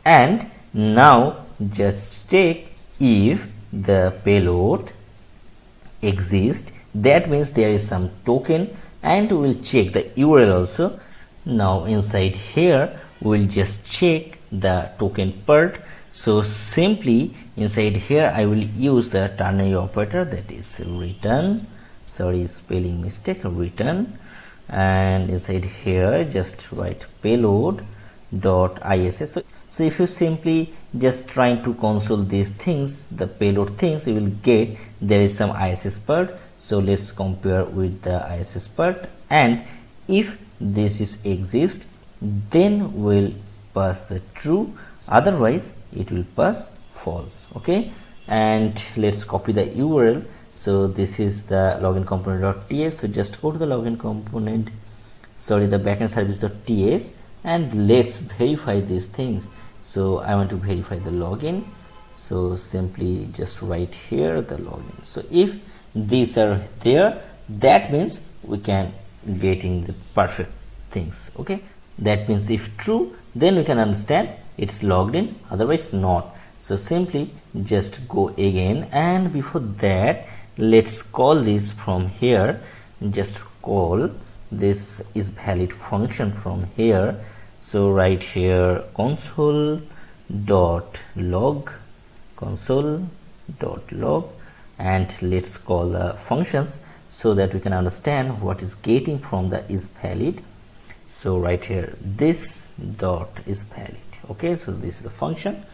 And now just check if the payload exists, that means there is some token, and we will check the URL also. Now inside here we will just check the token part. So simply inside here I will use the ternary operator, that is return, spelling mistake, return, and inside here just write payload dot iss. So if you simply just trying to console these things, the payload things, you will get there is some iss part. So let's compare with the iss part, and if this is exist, then we'll pass the true, otherwise it will pass false. Okay, and let's copy the URL. So this is the login component.ts. So just go to the login component, the backend service.ts, and let's verify these things. So I want to verify the login. So simply just write here the login. So if these are there, that means we can getting the perfect things. Okay, that means if true, then we can understand it's logged in, otherwise not. So simply just go again, and before that let's call this from here, just call this is valid function from here. So right here console dot log, and let's call the functions so that we can understand what is getting from the is valid. So right here this dot is valid. Okay, so this is the function.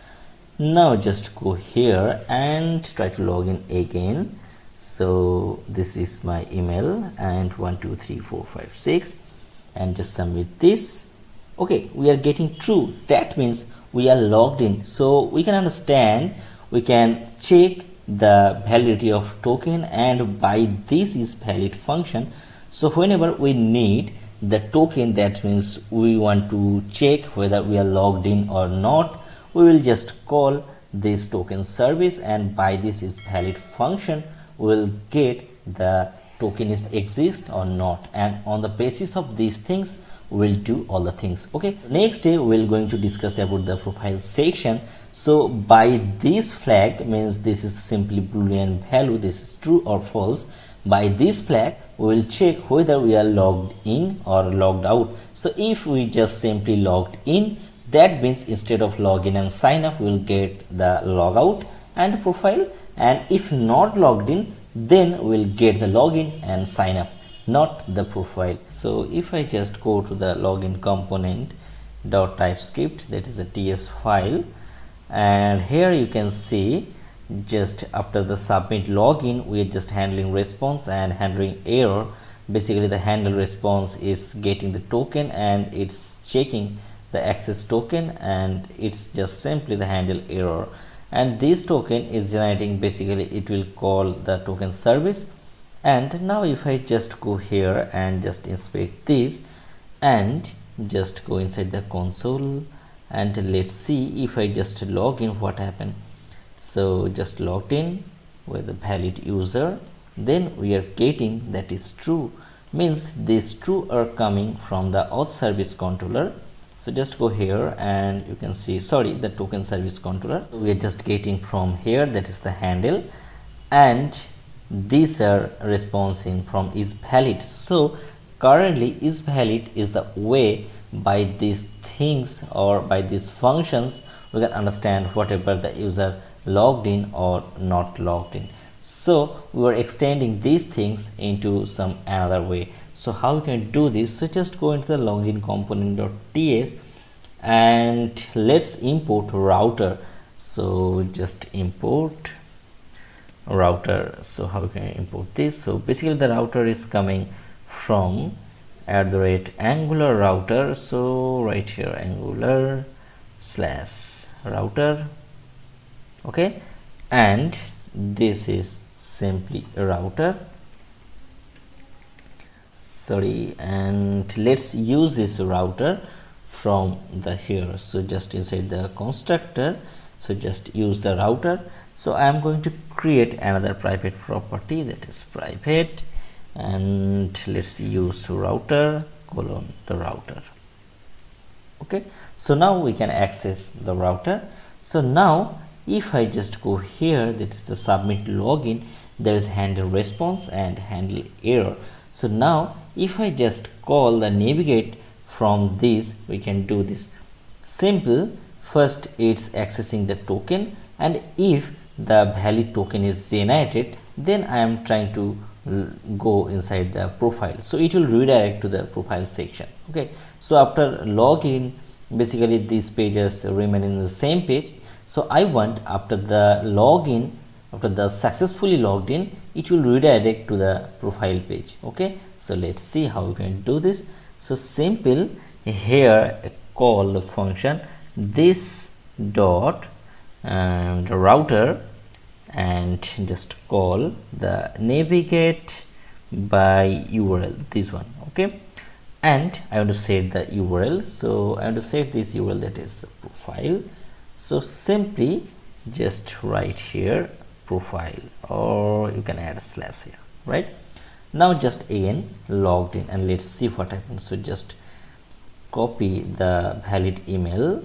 Now just go here and try to log in again. So this is my email, and 1 2 3 4 5 6, and just submit this. Okay, we are getting true, that means we are logged in. So we can understand, we can check the validity of token, and by this is valid function. So whenever we need the token, that means we want to check whether we are logged in or not, we will just call this token service, and by this is valid function we will get the token is exist or not, and on the basis of these things we will do all the things. Okay, next day we will going to discuss about the profile section. So by this flag, means this is simply boolean value, this is true or false. By this flag we will check whether we are logged in or logged out. So if we just simply logged in, that means instead of login and sign up, we will get the logout and profile, and if not logged in, then we will get the login and sign up, not the profile. So if I just go to the login component dot typescript, that is a ts file, and here you can see just after the submit login, we are just handling response and handling error. Basically the handle response is getting the token and it's checking the access token, and it's just simply the handle error. and this token is generating, basically it will call the token service. And now if I just go here and just inspect this and just go inside the console, and let's see if I just log in what happened. So just logged in with a valid user, then we are getting that is true, means these true are coming from the auth service controller. So just go here and you can see, sorry, the token service controller, we are just getting from here, that is the handle, and these are responding from is valid. So currently is valid is the way by these things or by these functions we can understand whatever the user logged in or not logged in. So we are extending these things into some another way. So how we can do this? So just go into the login component.ts and let's import router. So just import router. So how we can import this? So basically the router is coming from @Angular router. So right here Angular / router, okay, and this is simply a router, sorry, and let's use this router from the here. So just inside the constructor, so just use the router. So I am going to create another private property, that is private, and let's use router colon the router. Okay, so now we can access the router. So now if I just go here, that is the submit login, there is handle response and handle error. So now if I just call the navigate from this, we can do this simple. First it's accessing the token, and if the valid token is generated, then I am trying to go inside the profile, so it will redirect to the profile section. Okay, so after login, basically these pages remain in the same page. So I want after the login, after the successfully logged in, it will redirect to the profile page. Okay, so let's see how we can do this. So simple, here call the function this dot and the router, and just call the navigate by URL, this one. Okay, and I want to set the URL. So I want to set this URL, that is the profile. So simply just write here profile, or you can add a slash here, right? Now just again logged in, and let's see what happens. So just copy the valid email,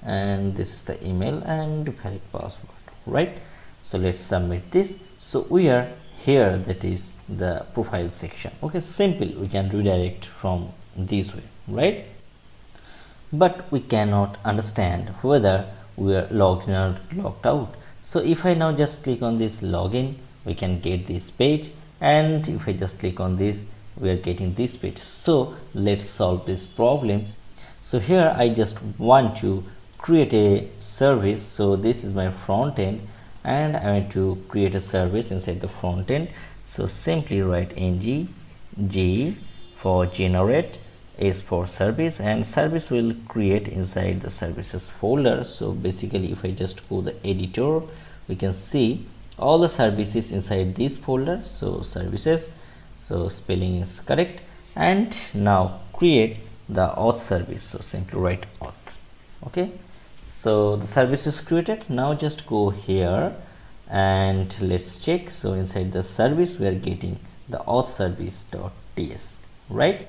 and this is the email and valid password, right? So let's submit this. So we are here, that is the profile section. Okay, simple, we can redirect from this way, right? But we cannot understand whether we are logged in or logged out. So if I now just click on this login, we can get this page, and if I just click on this, we are getting this page. So let's solve this problem. So here I just want to create a service. So this is my front end, and I want to create a service inside the front end. So simply write ng g for generate, S for service, and service will create inside the services folder. So basically if I just go the editor, we can see all the services inside this folder. So services, so spelling is correct, and now create the auth service. So simply write auth. Okay, so the service is created. Now just go here and let's check. So inside the service we are getting the auth service.ts, right?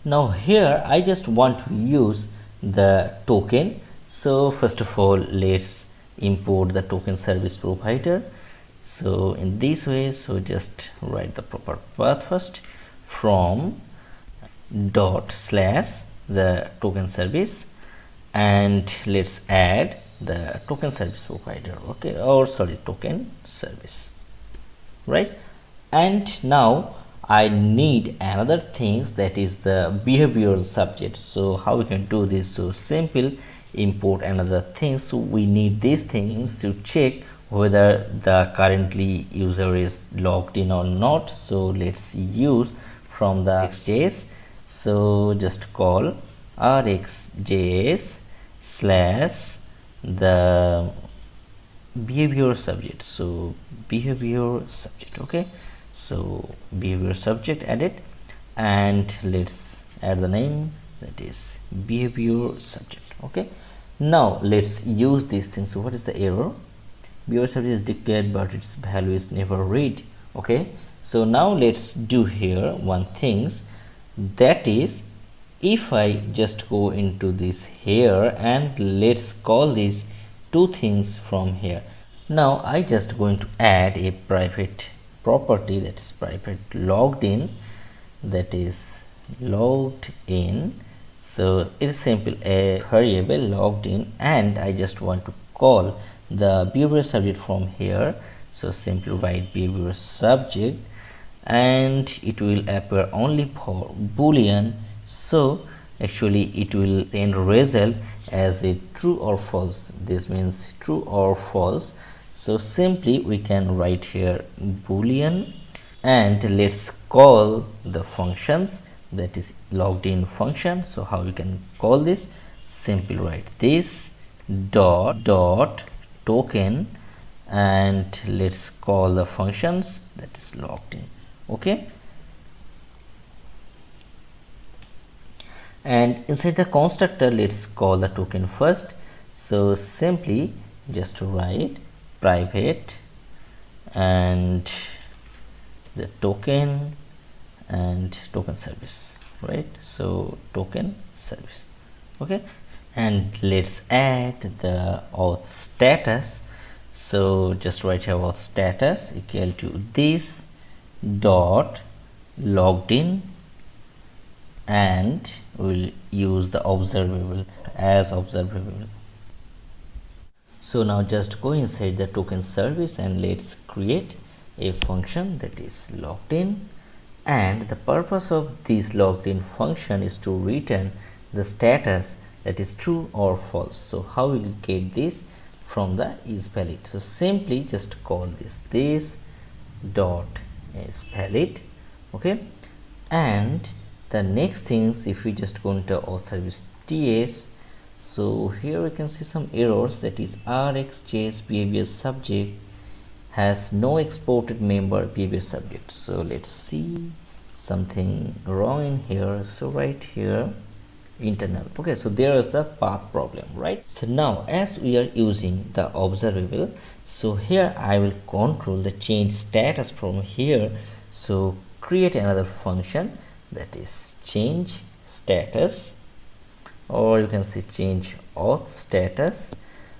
Now here I just want to use the token. So first of all, let's import the token service provider. So in this way, so just write the proper path first, from dot / the token service, and let's add the token service provider. Okay, or sorry, token service, right? And now I need another things, that is the behavioral subject. So how we can do this? So simple, import another thing. So we need these things to check whether the currently user is logged in or not. So let's use from the RxJS. So just call RxJS / the behavior subject. So behavior subject. Okay, so behavior subject added, and let's add the name, that is behavior subject. Okay, now let's use these things. So what is the error? Behavior subject is declared but its value is never read. Okay, so now let's do here one things, that is, if I just go into this here and let's call these two things from here. Now I just going to add a private property, that is private logged in, that is logged in. So it is simple, a variable logged in, and I just want to call the behavior subject from here. So simply write behavior subject, and it will appear only for boolean. So actually it will then result as a true or false. This means true or false. So simply we can write here boolean, and let's call the functions, that is logged in function. So how you can call this? Simply write this dot token, and let's call the functions, that is logged in. Okay, and inside the constructor let's call the token first. So simply just write private and the token and token service, right? So token service. Okay, and let's add the auth status. So just write here auth status equal to this dot logged in, and we'll use the observable as observable. So now just go inside the token service and let's create a function, that is logged in, and the purpose of this logged in function is to return the status, that is true or false. So how we will get this? From the is valid. So simply just call this dot is valid. Okay, and the next things, if we just go into auth service ts, so here we can see some errors, that is rxjs behavior subject has no exported member behavior subject. So let's see something wrong in here. So right here internal. Okay, so there is the path problem, right? So now as we are using the observable, so here I will control the change status from here. So create another function, that is change status, or you can say change auth status.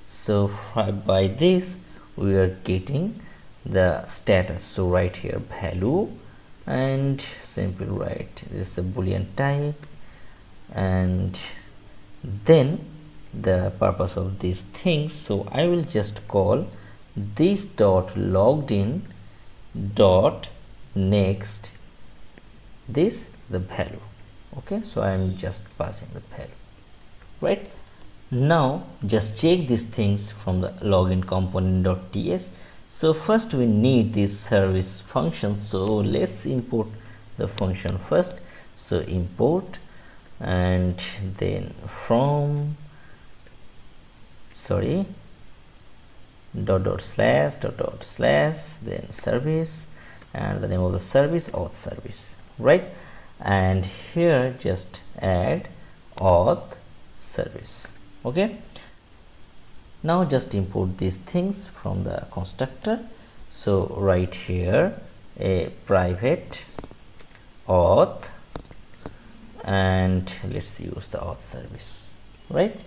So by this we are getting the status. So right here value, and simply write this is a boolean type, and then the purpose of these things. So I will just call this dot logged in dot next this the value. Okay, so I am just passing the value, right? Now just check these things from the login component.ts. So first we need this service function, so let's import the function first. So import, and then from dot slash then service, and the name of the service auth service, right? And here just add auth service. Okay, now just import these things from the constructor. So right here a private auth, and let's use the auth service, right?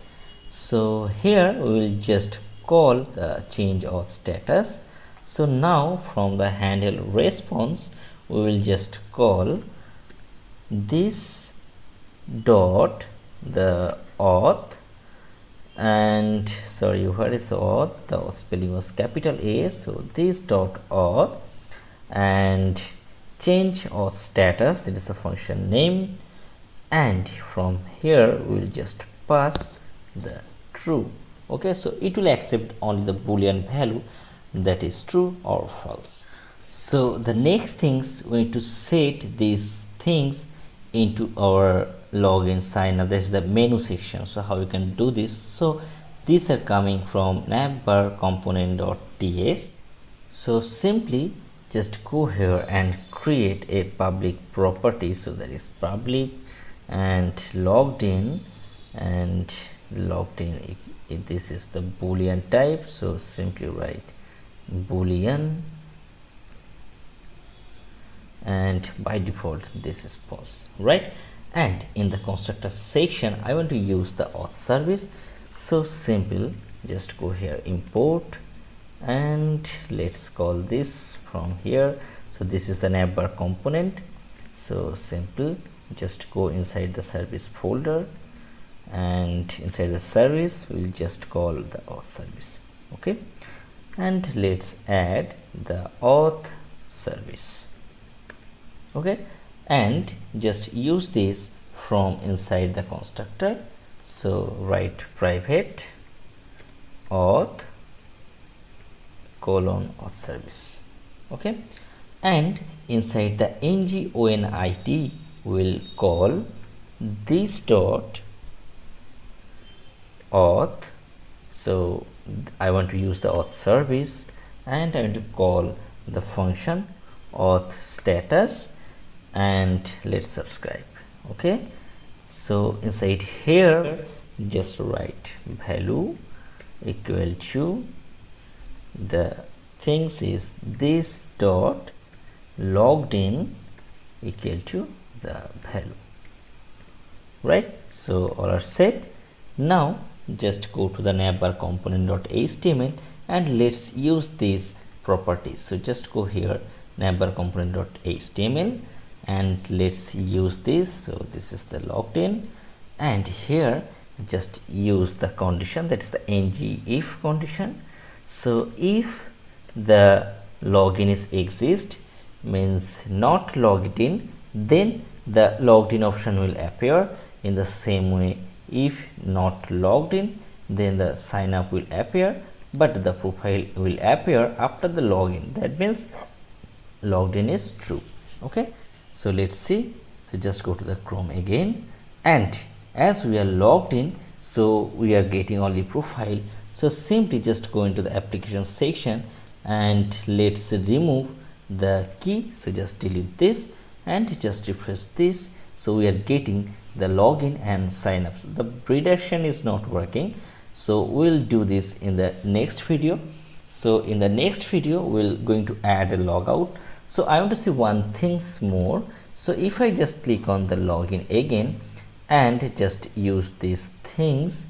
So here we will just call the change auth status. So now from the handle response we will just call this dot the auth, and sorry, what is the auth? The auth spelling was capital A. So this dot auth and change auth status, that is the function name, and from here we will just pass the true. Okay, so it will accept only the boolean value, that is true or false. So the next things we need to set these things into our login sign up. This is the menu section. So how you can do this? So these are coming from navbar component.ts. So simply just go here and create a public property. So that is public and logged in, and logged in, if this is the boolean type, so simply write boolean, and by default this is false, right? And in the constructor section I want to use the auth service, so simple just go here, import, and let's call this from here. So this is the navbar component, so simple just go inside the service folder, and inside the service we'll just call the auth service. Okay, and let's add the auth service. Okay, and just use this from inside the constructor. So write private auth colon auth service. Okay, and inside the ngonit will call this dot auth. So I want to use the auth service, and I want to call the function auth status, and let's subscribe. Okay, so inside here just write value equal to the things is this dot logged in equal to the value, right? So all are set. Now just go to the navbar component.html and let's use these properties. So just go here, navbar component.html, and let's use this. So this is the logged in, and here just use the condition, that is the ng if condition. So if the login is exist, means not logged in, then the logged in option will appear. In the same way, if not logged in, then the sign up will appear, but the profile will appear after the login. That means logged in is true. Okay, so let's see. So just go to the Chrome again, and as we are logged in, so we are getting only profile. So simply just go into the application section and let's remove the key. So just delete this and just refresh this. So we are getting the login and sign up. So the redirection is not working, so we'll do this in the next video. So in the next video we're going to add a logout. So I want to see one things more. So if I just click on the login again and just use these things,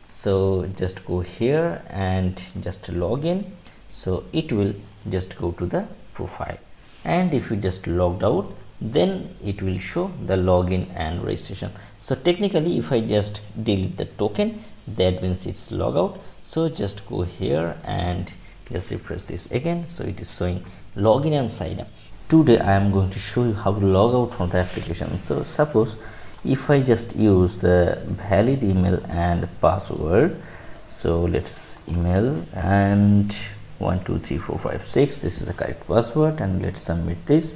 so just go here and just log in, so it will just go to the profile, and if you just logged out, then it will show the login and registration. So technically if I just delete the token, that means it's logout. So just go here and just refresh this again, so it is showing login and sign up. Today I am going to show you how to log out from the application. So suppose if I just use the valid email and password, so let's email and 123456, this is the correct password, and let's submit this.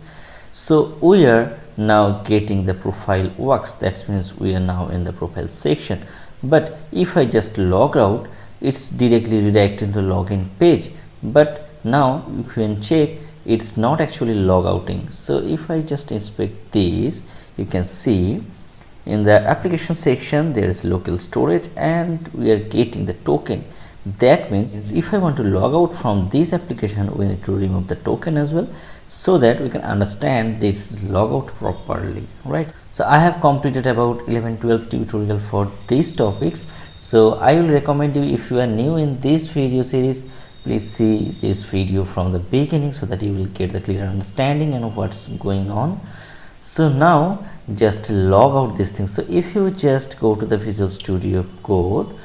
So we are now getting the profile works, that means we are now in the profile section. But if I just log out, it's directly redirected to login page, but now you can check it's not actually log outing. So if I just inspect this, you can see in the application section there is local storage and we are getting the token. That means if I want to log out from this application, we need to remove the token as well, so that we can understand this logout properly, right? So I have completed about 11-12 tutorial for these topics. So I will recommend you, if you are new in this video series, please see this video from the beginning so that you will get the clear understanding and what's going on. So now just log out this thing. So if you just go to the Visual Studio Code,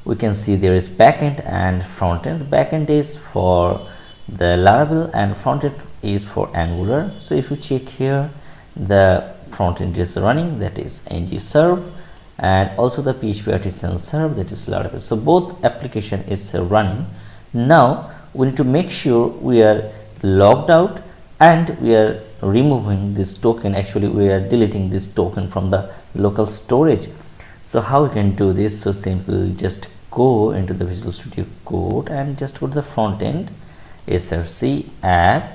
we can see there is backend and frontend. Backend is for the Laravel and frontend is for Angular. So if you check here, the frontend is running, that is ng serve, and also the PHP artisan serve, that is Laravel. So both application is running. Now we need to make sure we are logged out and we are removing this token. Actually we are deleting this token from the local storage. So how we can do this? So simple, just go into the Visual Studio Code and just go to the front end, src app,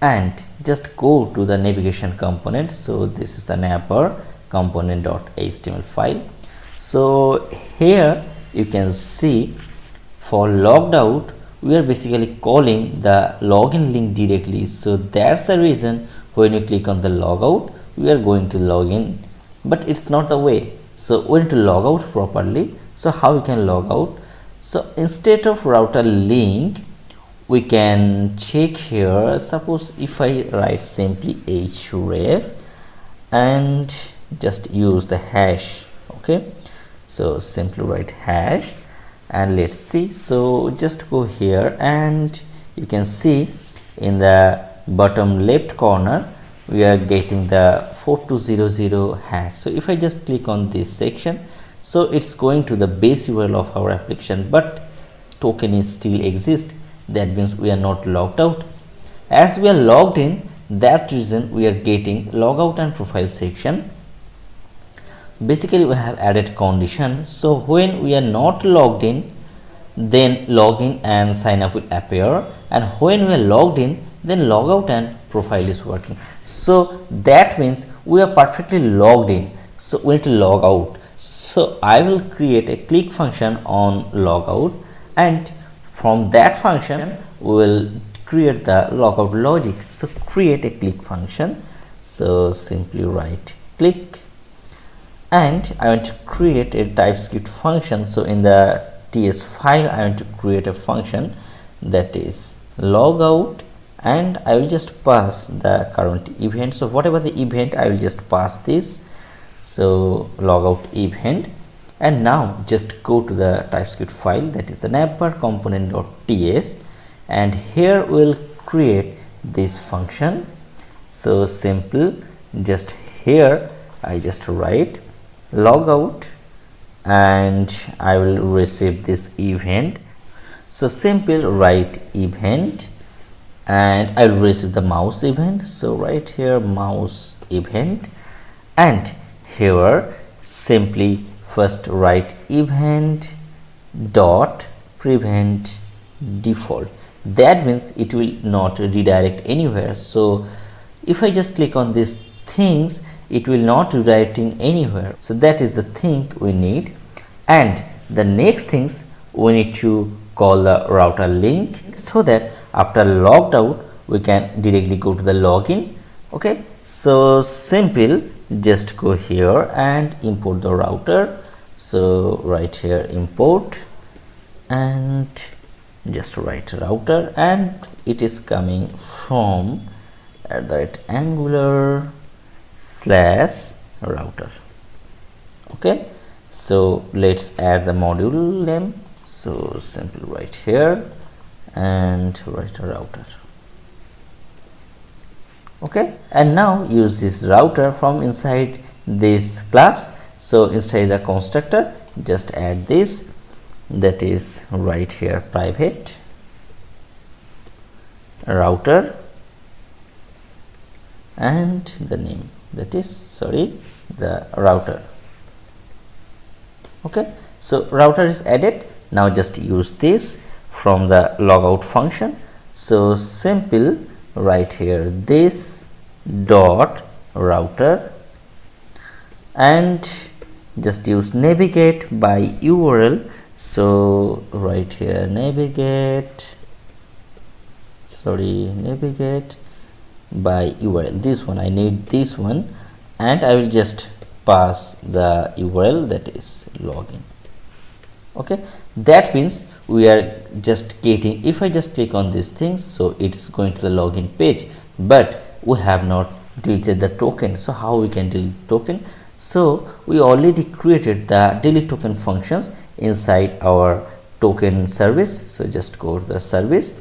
and just go to the navigation component. So this is the navbar component.html file. So here you can see for logged out we are basically calling the login link directly. So that's the reason when you click on the logout we are going to log in, but it's not the way. So we need to log out properly. So how we can log out? So instead of router link we can check here. Suppose if I write simply href and just use the hash. Okay, so simply write hash and let's see. So just go here and you can see in the bottom left corner we are getting the 4200 hash. So if I just click on this section, so it's going to the base URL of our application, but token is still exist. That means we are not logged out. As we are logged in, that reason we are getting logout and profile section. Basically we have added condition. So when we are not logged in, then login and sign up will appear, and when we are logged in, then logout and profile is working. So that means we are perfectly logged in. So we need to log out. So I will create a click function on logout, and from that function we will create the logout logic. So create a click function. So simply write click, and I want to create a TypeScript function. So in the TS file I want to create a function that is logout, and I will just pass the current event. So whatever the event I will just pass this. So logout event, and now just go to the TypeScript file that is the navbar component.ts, and here we'll create this function. So simple, just here I just write logout and I will receive this event. So simple write event and I will receive the mouse event. So right here mouse event, and here simply first write event dot prevent default. That means it will not redirect anywhere. So if I just click on these things, it will not redirecting anywhere. So that is the thing we need. And the next things we need to call the router link, so that after logged out we can directly go to the login. Okay, so simple, just go here and import the router. So right here import and just write router, and it is coming from @angular /router. Okay, so let's add the module name. So simply write here and write a router. Okay, and now use this router from inside this class. So inside the constructor just add this, that is right here private router and the name, that is the router. Okay, so router is added. Now just use this from the logout function. So simple right here this dot router, and just use navigate by URL. So right here navigate by URL, this one I need this one, and I will just pass the URL, that is login. Okay, that means we are just getting, if I just click on these things, so it's going to the login page, but we have not deleted the token. So how we can delete token? So we already created the delete token functions inside our token service. So just go to the service,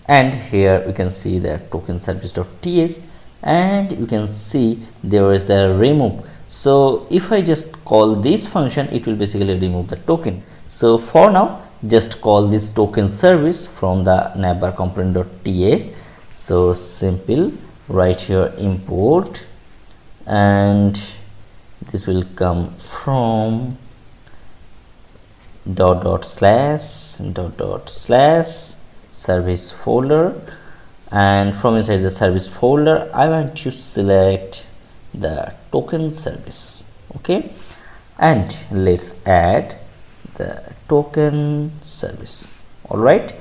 and here we can see the token service.ts, and you can see there is the remove. So if I just call this function, it will basically remove the token. So for now just call this token service from the navbar component.ts. So simple right here import, and this will come from dot dot slash service folder, and from inside the service folder I want to select the token service. Okay, and let's add the token service. All right,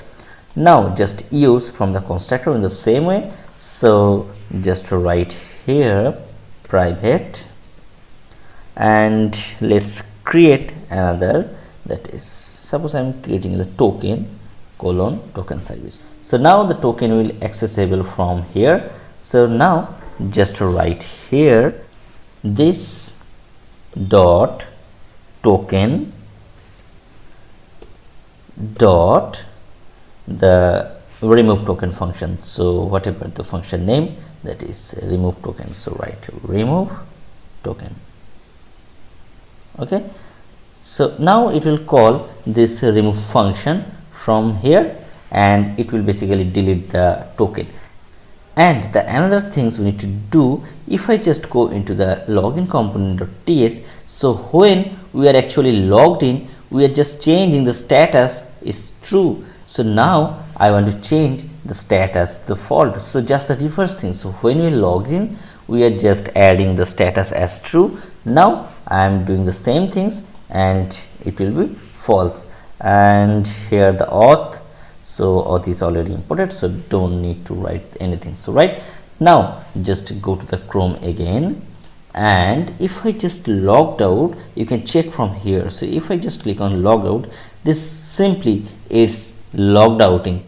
now just use from the constructor in the same way. So just write here private, and let's create another, that is, suppose I'm creating the token colon token service. So now the token will accessible from here. So now just write here this dot token dot the remove token function. So whatever the function name, that is remove token. So write remove token. Okay, so now it will call this remove function from here, and it will basically delete the token. And the another things we need to do, if I just go into the login component.ts, so when we are actually logged in, we are just changing the status is true. So now I want to change the status default. So just the reverse thing. So when we log in, we are just adding the status as true. Now I am doing the same things and it will be false. And here the auth, so auth is already imported, so don't need to write anything. So right now just go to the Chrome again, and if I just logged out, you can check from here. So if I just click on logout, this simply it's logged outing.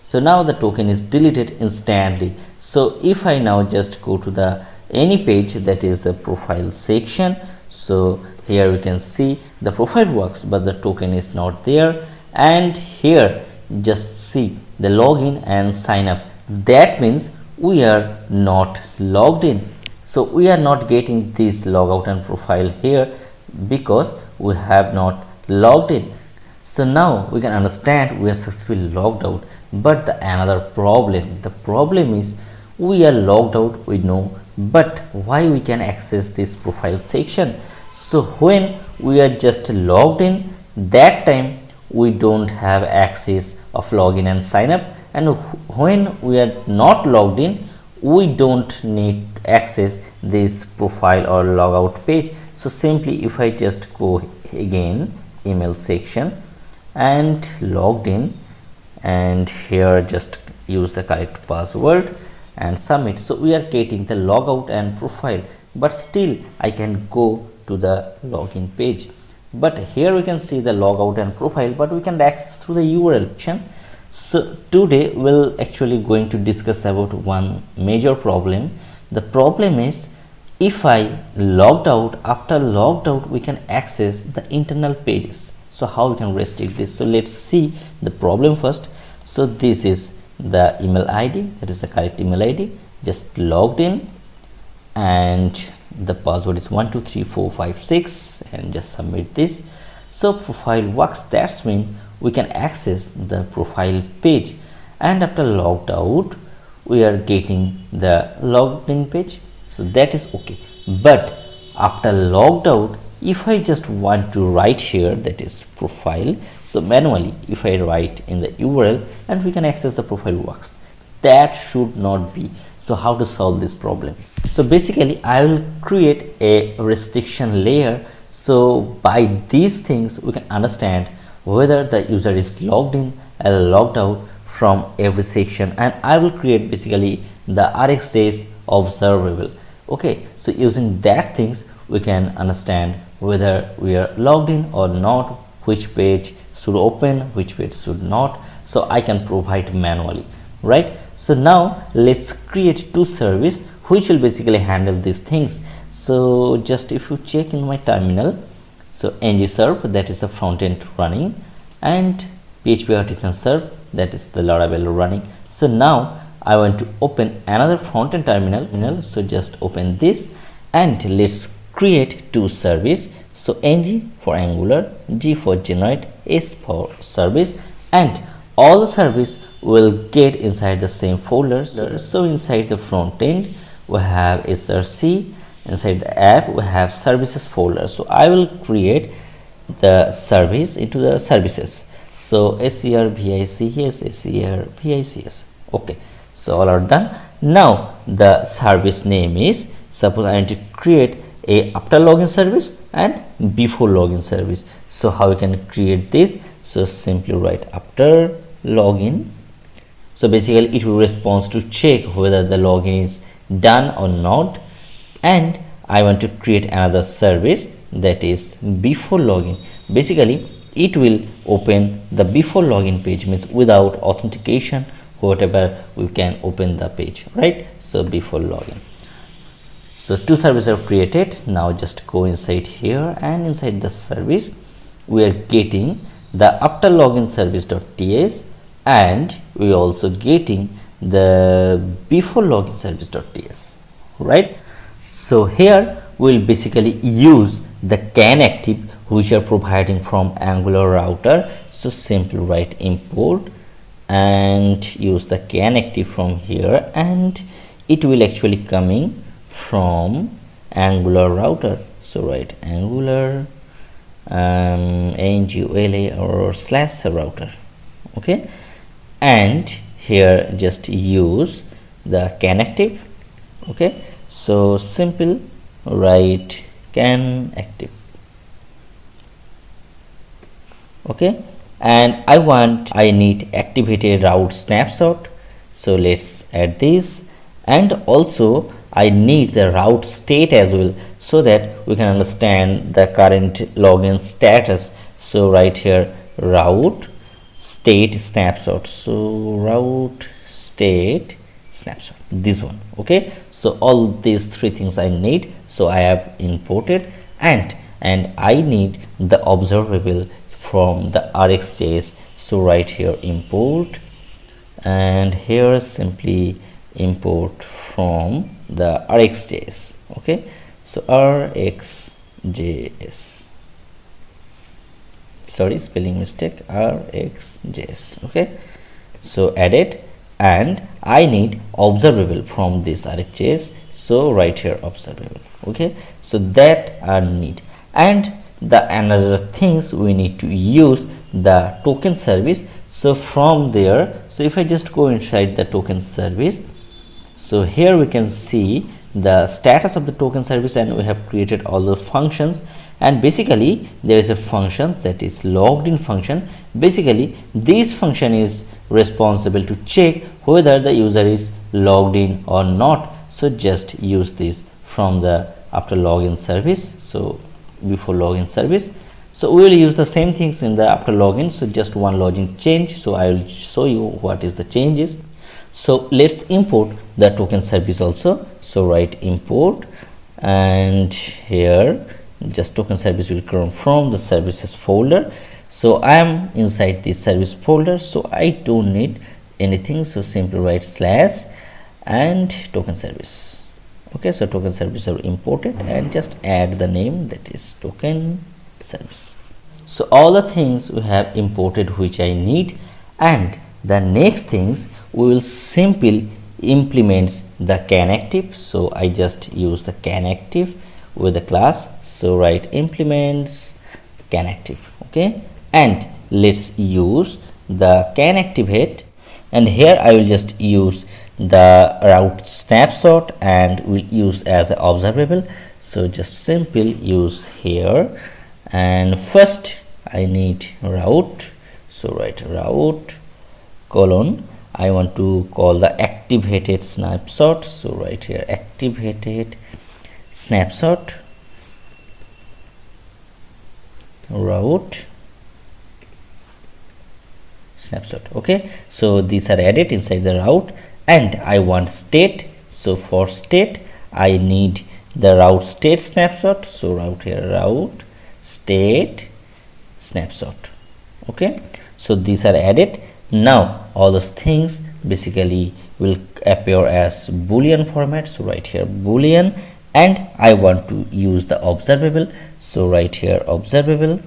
So now the token is deleted instantly. So if I now just go to the any page, that is the profile section, so here we can see the profile works but the token is not there. And here just see the login and sign up, that means we are not logged in. So we are not getting this logout and profile here because we have not logged in. So now we can understand we are successfully logged out. But the another problem, the problem is we are logged out, we know, but why we can access this profile section? So when we are just logged in, that time we don't have access of login and sign up, and when we are not logged in, we don't need access this profile or logout page. So simply if I just go again email section and logged in, and here just use the correct password and submit, so we are getting the logout and profile, but still I can go to the login page. But here we can see the logout and profile, but we can access through the URL option. So today we'll actually going to discuss about one major problem. The problem is if I logged out, after logged out we can access the internal pages. So how we can restrict this? So let's see the problem first. So this is the email ID, that is the correct email ID, just logged in, and the password is 123456, and just submit this. So profile works, that's mean we can access the profile page, and after logged out we are getting the logged in page, so that is okay. But after logged out, if I just want to write here, that is profile, so manually if I write in the URL and we can access the profile works, that should not be. So how to solve this problem? So basically I will create a restriction layer, so by these things we can understand whether the user is logged in or logged out from every section, and I will create basically the RxJS observable. Okay, so using that things we can understand whether we are logged in or not, which page should open, which page should not. So I can provide manually, right? So now let's create two service which will basically handle these things. So just if you check in my terminal, so ng-serve, that is the front end running, and PHP artisan serve, that is the Laravel running. So now I want to open another front end terminal, so just open this and let's create two service. So ng for Angular, g for generate, s for service, and all the service will get inside the same folder. So inside the front end we have src, inside the app we have services folder. So I will create the service into the services. So servics, servics. Okay, so all are done. Now the service name is, suppose I want to create a after login service and before login service. So how we can create this? So simply write after login. So basically it will respond to check whether the login is done or not, and I want to create another service that is before login. Basically it will open the before login page, means without authentication whatever we can open the page, right? So before login. So two services are created. Now just go inside here, and inside the service we are getting the after login service.ts, and we also getting the before login service.ts, right? So here we'll basically use the can active which are providing from Angular router. So simply write import and use the can active from here, and it will actually coming from Angular router. So write Angular Angula or slash router. Okay, and here just use the can active. Okay, so simple write can active. Okay, and I need activated route snapshot. So let's add this, and also I need the route state as well, so that we can understand the current login status. So right here route state snapshot. So route state snapshot, this one. Okay, so all these three things I need. So I have imported, and I need the observable from the RxJS. So right here import, and here simply import from the RxJS. Okay, so RxJS, sorry, spelling mistake, RxJS. Okay, so add it, and I need observable from this RxJS. So right here observable. Okay, so that I need. And the another things we need to use the token service. So from there, so if I just go inside the token service, so here we can see the status of the token service, and we have created all the functions. And basically there is a function that is logged in function. Basically this function is responsible to check whether the user is logged in or not. So just use this from the after login service, so before login service. So we will use the same things in the after login. So just one login change. So I will show you what is the changes. So let's import the token service also. So write import, and here just token service will come from the services folder. So I am inside this service folder, so I don't need anything. So simply write slash and token service. Okay, so token service are imported, and just add the name, that is token service. So all the things we have imported which I need, and the next things we will simply implement the can active. So I just use the can active with the class. So write implements can active. Okay, and let's use the can activate, and here I will just use the route snapshot and we'll use as an observable. So just simple use here, and first I need route. So write route colon, I want to call the activated snapshot. So right here activated snapshot route snapshot. Okay, so these are added inside the route, and I want state. So for state I need the route state snapshot. So route here route state snapshot. Okay, so these are added. Now all those things basically will appear as boolean format. So right here boolean, and I want to use the observable. So right here observable.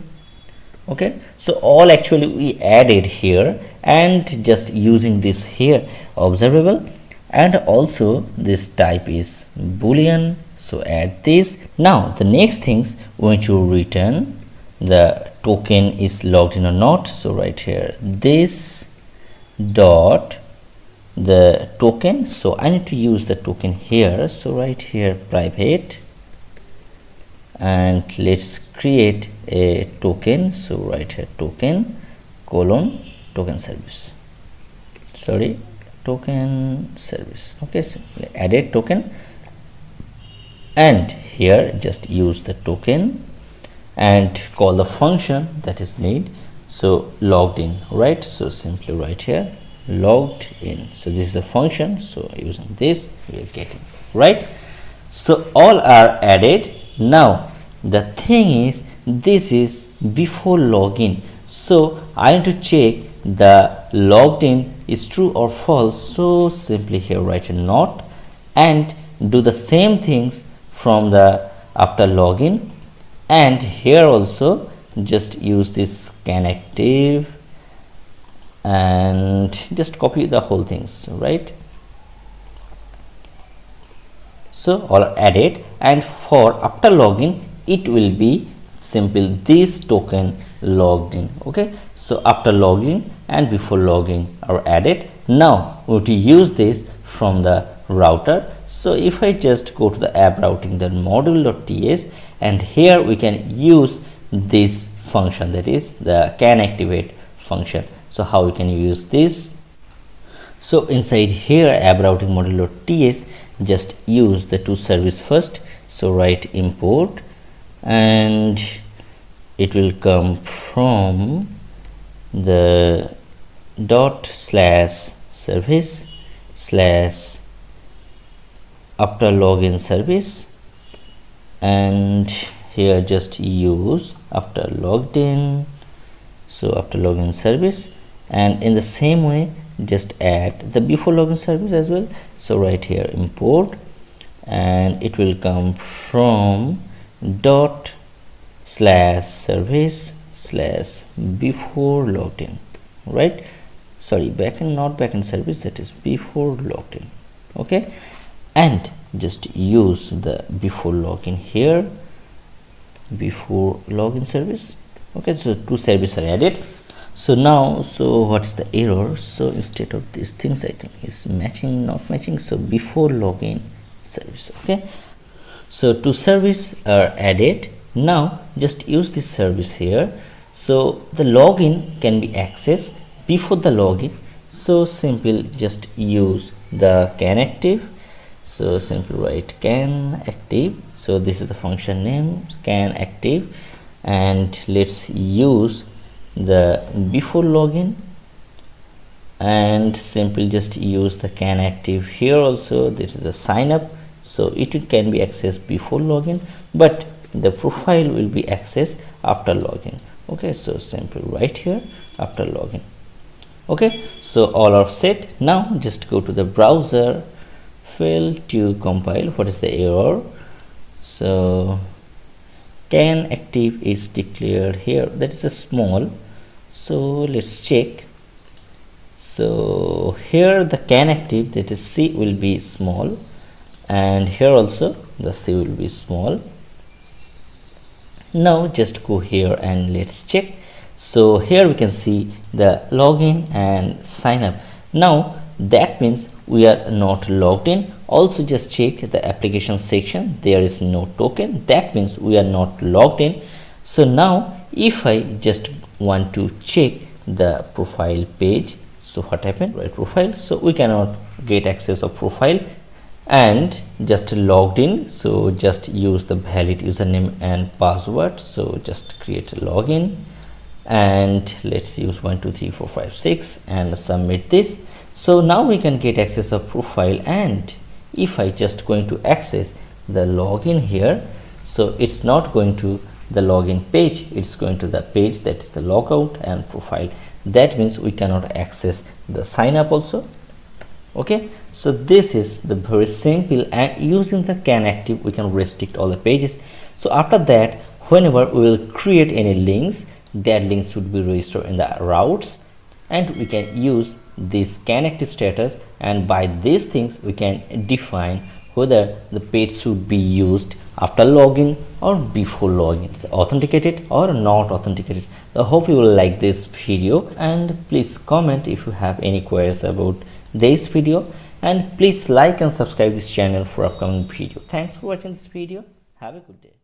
Okay, so all actually we added here, and just using this here observable, and also this type is boolean. So add this. Now the next things we want to return the token is logged in or not. So right here, this dot the token, so I need to use the token here. So right here, private, and let's create a token. So right here, token colon token service, sorry, token service. Okay, so add a token, and here just use the token and call the function that is need. So logged in, right? So simply right here, logged in. So this is the function, so using this we are getting, right? So all are added. Now the thing is, this is before login, so I need to check the logged in is true or false. So simply here write a not, and do the same things from the after login, and here also just use this can active and just copy the whole things, right? So all are added, and for after login it will be simple this token logged in. Okay, so after login and before login are added. Now we have to use this from the router. So if I just go to the app routing, then module.ts, and here we can use this function, that is the can activate function. So how we can use this? So inside here app routing module.ts, just use the to service first. So write import, and it will come from the dot slash service slash after login service, and here just use after logged in. So after login service, and in the same way just add the before login service as well. So right here import, and it will come from dot slash service slash before logged in, right? Sorry, backend, not backend service, that is before logged in. Okay, and just use the before login here, before login service. Okay, so two services are added. So now, so what's the error? So instead of these things, I think is matching, not matching. So before login service. Okay, so two service are added. Now just use this service here. So the login can be accessed before the login. So simple, just use the can active. So simple write can active. So this is the function name, can active, and let's use the before login, and simple just use the can active here also. This is a sign up, so it can be accessed before login, but the profile will be accessed after login. Okay, so simple right here after login. Okay, so all are set. Now just go to the browser, fail to compile. What is the error? So can active is declared here, that is a small. So let's check. So here the can active, that is C, will be small, and here also the C will be small. Now just go here and let's check. So here we can see the login and sign up. Now that means we are not logged in. Also just check the application section, there is no token, that means we are not logged in. So now if I just want to check the profile page, so what happened? Right, profile, so we cannot get access of profile and just logged in. So just use the valid username and password. So just create a login, and let's use 1 2 3 4 5 6 and submit this. So now we can get access of profile, and if I just going to access the login here, so it's not going to the login page, it's going to the page that is the logout and profile. That means we cannot access the sign up also. Okay, so this is the very simple, and using the can active we can restrict all the pages. So after that, whenever we will create any links, that links should be registered in the routes, and we can use this can active status, and by these things we can define whether the page should be used after login or before login. It's authenticated or not authenticated. I hope you will like this video, and please comment if you have any queries about this video, and please like and subscribe this channel for upcoming video. Thanks for watching this video. Have a good day.